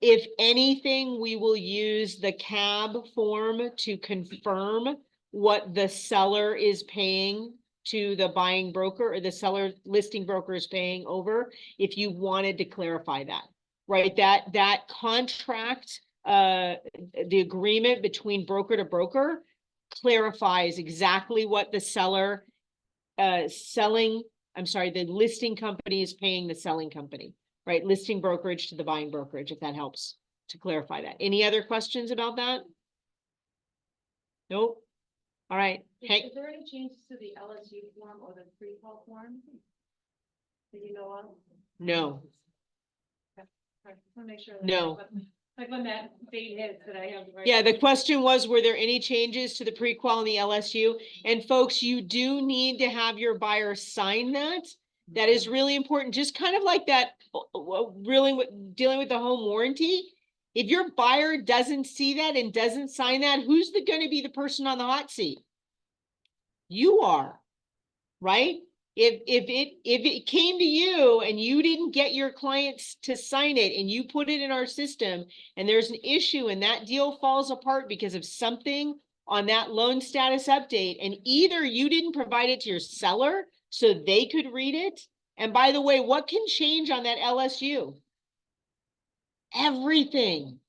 S1: If anything, we will use the CAB form to confirm what the seller is paying to the buying broker, or the seller listing broker is paying over, if you wanted to clarify that, right? That contract, the agreement between broker to broker clarifies exactly what the seller, the listing company is paying the selling company, right? Listing brokerage to the buying brokerage, if that helps to clarify that. Any other questions about that? Nope. All right, Hank.
S3: Is there any changes to the LSU form or the pre-qual form? Do you know of?
S1: No,
S3: I just wanna make sure. that-
S1: No.
S3: Like when that date hits that I have. the right-
S1: yeah, the question was, were there any changes to the pre-qual and the LSU? And folks, you do need to have your buyer sign that. That is really important, just kind of like that, really dealing with the home warranty. If your buyer doesn't see that and doesn't sign that, who's gonna be the person on the hot seat? You are, right? If it came to you and you didn't get your clients to sign it and you put it in our system and there's an issue and that deal falls apart because of something on that loan status update, and either you didn't provide it to your seller so they could read it. And by the way, what can change on that LSU? Everything,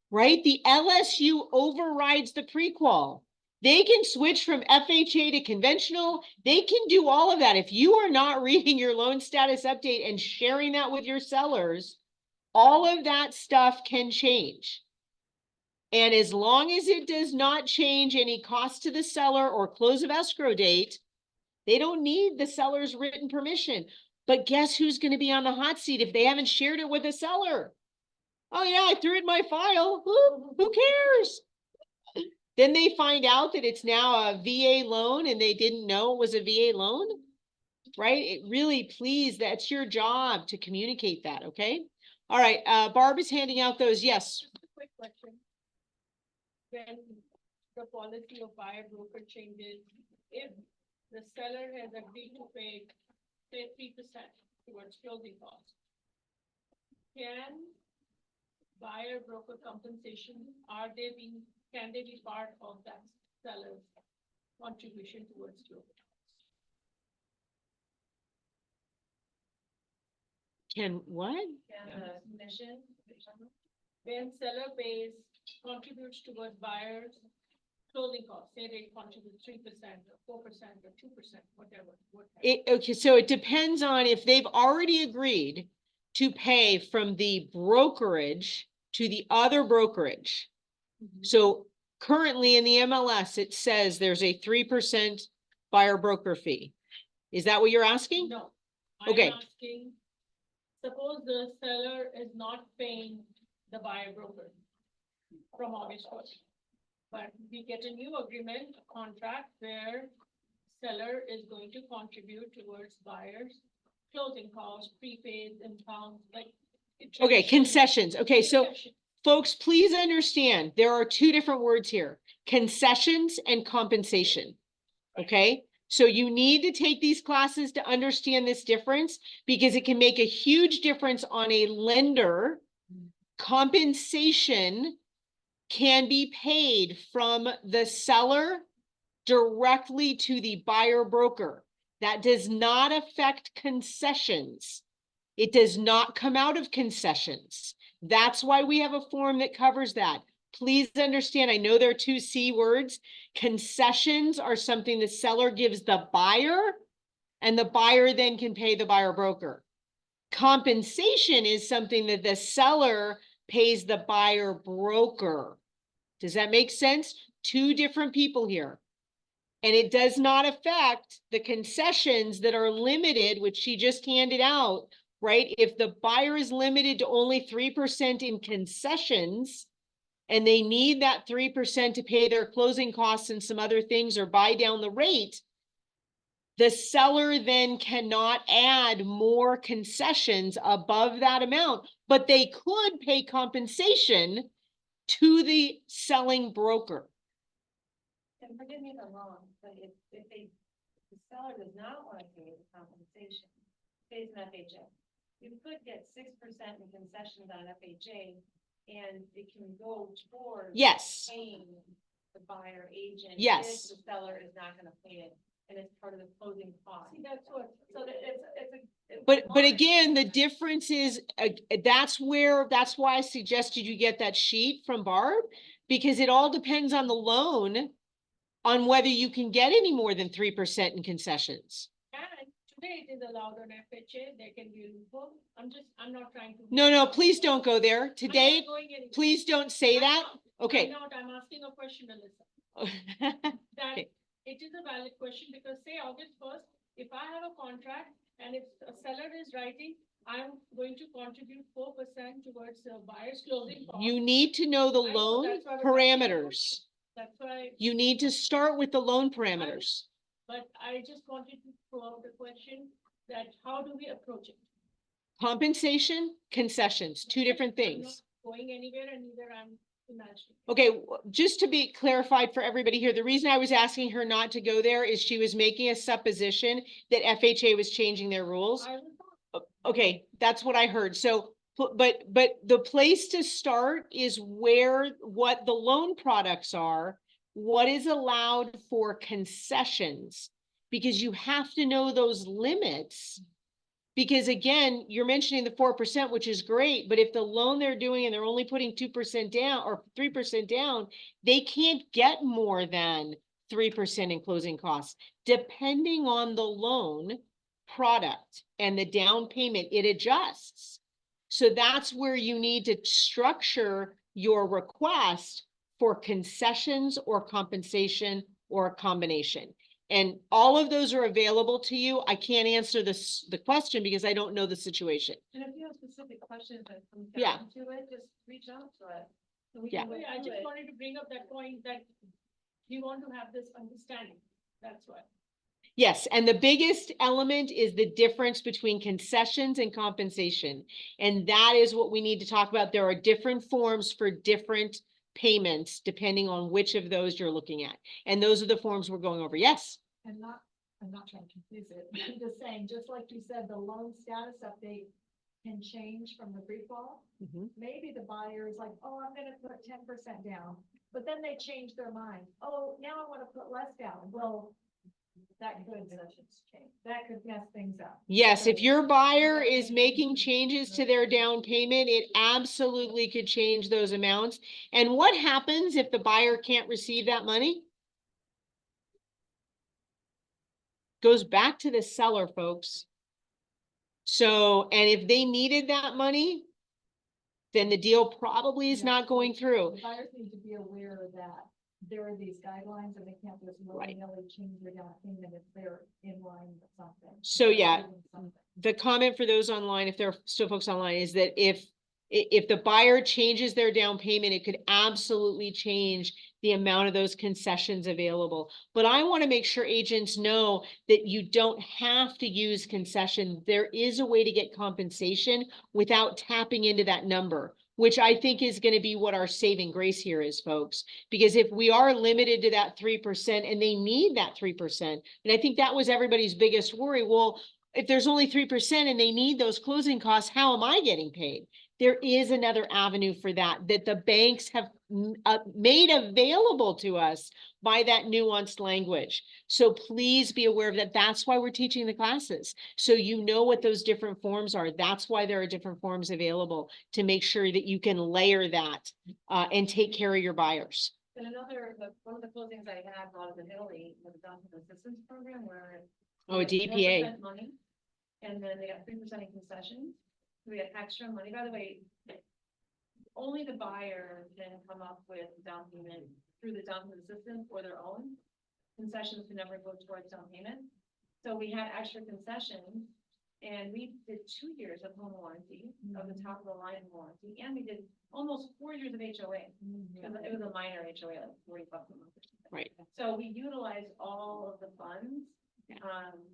S1: right? The LSU overrides the pre-qual. They can switch from FHA to conventional. They can do all of that. If you are not reading your loan status update and sharing that with your sellers, all of that stuff can change. And as long as it does not change any cost to the seller or close of escrow date, they don't need the seller's written permission. But guess who's going to be on the hot seat if they haven't shared it with a seller? Oh yeah, I threw it in my file. Who cares? Then they find out that it's now a VA loan and they didn't know it was a VA loan, right? It really, please, that's your job to communicate that, okay? All right, Barb is handing out those, yes.
S3: Quick question. When the policy of buyer broker changes, if the seller has agreed to pay, say, 3% towards closing costs, can buyer broker compensation, can they be part of that seller's contribution towards closing costs?
S1: Can what?
S3: Can the commission, when seller pays, contributes towards buyers closing costs, say they contribute 3% or 4% or 2%, whatever.
S1: Okay, so it depends on if they've already agreed to pay from the brokerage to the other brokerage. So currently in the MLS, it says there's a 3% buyer broker fee. Is that what you're asking?
S3: No.
S1: Okay.
S3: I'm asking, suppose the seller is not paying the buyer broker from August 1st. But we get a new agreement, a contract where seller is going to contribute towards buyers' closing costs, prepaid, impound, like.
S1: Okay, concessions. Okay, so
S3: Concession.
S1: folks, please understand, there are two different words here, concessions and compensation. Okay, so you need to take these classes to understand this difference, because it can make a huge difference on a lender. Compensation can be paid from the seller directly to the buyer broker. That does not affect concessions. It does not come out of concessions. That's why we have a form that covers that. please understand, I know there are two C words. Concessions are something the seller gives the buyer, and the buyer then can pay the buyer broker. Compensation is something that the seller pays the buyer broker. Does that make sense? Two different people here. And it does not affect the concessions that are limited, which she just handed out, right? If the buyer is limited to only 3% in concessions, and they need that 3% to pay their closing costs and some other things or buy down the rate, the seller then cannot add more concessions above that amount, but they could pay compensation to the selling broker.
S3: And forgive me if I'm wrong, but if the seller does not want to pay the compensation, pays an FHA. You could get 6% in concessions on FHA, and it can go towards
S1: Yes.
S3: paying the buyer agent.
S1: Yes.
S3: If the seller is not gonna pay it, and it's part of the closing cost. See, that's what, so that it's.
S1: But again, the difference is, that's why I suggested you get that sheet from Barb, because it all depends on the loan, on whether you can get any more than 3% in concessions.
S3: And today it is allowed on FHA, they can be loophole. I'm not trying to.
S1: No, please don't go there.
S3: I'm not
S1: Today,
S3: going anywhere.
S1: please don't say that. Okay.
S3: I'm asking a question, Alyssa.
S1: Okay.
S3: That it is a valid question, because say August 1st, if I have a contract and if a seller is writing, I'm going to contribute 4% towards the buyer's closing cost.
S1: You need to know the
S3: I know,
S1: loan
S3: that's why I was asking the
S1: parameters.
S3: That's why,
S1: You need to start with the loan parameters.
S3: but I just wanted to throw out the question that how do we approach it?
S1: Compensation, concessions, two different
S3: I'm
S1: things.
S3: not going anywhere, and neither I'm imagining.
S1: Okay, just to be clarified for everybody here, the reason I was asking her not to go there is she was making a supposition that FHA was changing their rules.
S3: I was not.
S1: Okay, that's what I heard. So, but the place to start is what the loan products are, what is allowed for concessions, because you have to know those limits. Because again, you're mentioning the 4%, which is great, but if the loan they're doing and they're only putting 2% down or 3% down, they can't get more than 3% in closing costs. Depending on the loan product and the down payment, it adjusts. So that's where you need to structure your request for concessions or compensation or a combination. And all of those are available to you. I can't answer the question because I don't know the situation.
S3: And if you have specific questions that come
S1: Yeah.
S3: down to it, just reach out to us. So we
S1: Yeah.
S3: can go I just wanted to bring up that point that we want to have this understanding. That's why.
S1: Yes, and the biggest element is the difference between concessions and compensation. And that is what we need to talk about. There are different forms for different payments depending on which of those you're looking at. And those are the forms we're going over. Yes?
S11: I'm not trying to confuse it, but I'm just saying, just like you said, the loan status update can change from the pre-qual.
S1: Mhm.
S11: Maybe the buyer is like, oh, I'm gonna put 10% down, but then they change their mind. Oh, now I wanna put less down. Well, that could mess things up.
S1: Yes, if
S11: So-
S1: your buyer is making changes to their down payment, it absolutely could change those amounts. And what happens if the buyer can't receive that money? Goes back to the seller, folks. So, and if they needed that money, then the deal probably is
S11: Yeah.
S1: not going through.
S11: The buyers need to be aware that there are these guidelines and they can't just
S1: Right.
S11: willy-nilly change their down payment if they're in line with something.
S1: So,
S11: If they're
S1: yeah.
S11: doing something.
S1: The comment for those online, if there are still folks online, is that if the buyer changes their down payment, it could absolutely change the amount of those concessions available. But I want to make sure agents know that you don't have to use concession. There is a way to get compensation without tapping into that number, which I think is going to be what our saving grace here is, folks. Because if we are limited to that 3% and they need that 3%, and I think that was everybody's biggest worry, well, if there's only 3% and they need those closing costs, how am I getting paid? there is another avenue for that, that the banks have made available to us by that nuanced language. So please be aware of that. That's why we're teaching the classes. So you know what those different forms are. That's why there are different forms available to make sure that you can layer that and take care of your buyers.
S11: And one of the closings I had while I was in Italy was a document assistance program where.
S1: Oh, a
S11: we got
S1: DPA.
S11: 4% money, and then they got 3% in concessions. We had extra money, by the way. Only the buyer can come up with down payment through the document assistance or their own. Concessions can never go towards down payment. So we had extra concessions. And we did 2 years of home warranty, of the top of the line warranty, and we did almost 4 years of HOA. Because it was a minor HOA, like $40 a month. or something.
S1: Right.
S11: So we utilized all of the funds.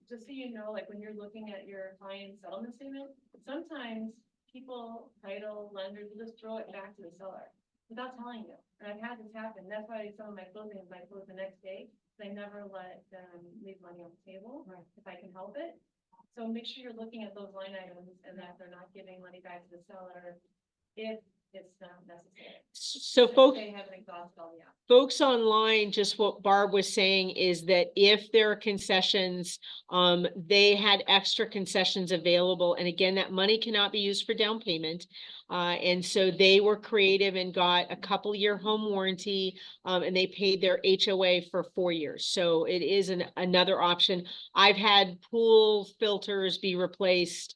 S11: Just so you know, like when you're looking at your client's settlement statement, sometimes people, title, lenders will just throw it back to the seller without telling you. And I've had this happen. That's why some of my closings, I close the next day. I never let them leave money on the table if I can help it. So make sure you're looking at those line items and that they're not giving money back to the seller if it's not necessary.
S1: So folks.
S11: They haven't exhausted all the options.
S1: Folks online, just what Barb was saying is that if there are concessions, they had extra concessions available. And again, that money cannot be used for down payment. And so they were creative and got a couple-year home warranty, and they paid their HOA for 4 years. So it is another option. I've had pool filters be replaced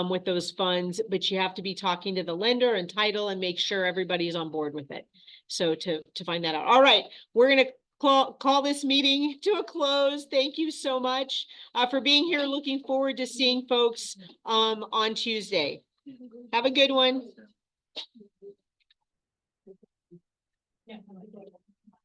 S1: with those funds, but you have to be talking to the lender and title and make sure everybody's on board with it. So to find that out. All right, we're gonna call this meeting to a close. Thank you so much for being here. Looking forward to seeing folks on Tuesday. Have a good one.
S11: Yeah.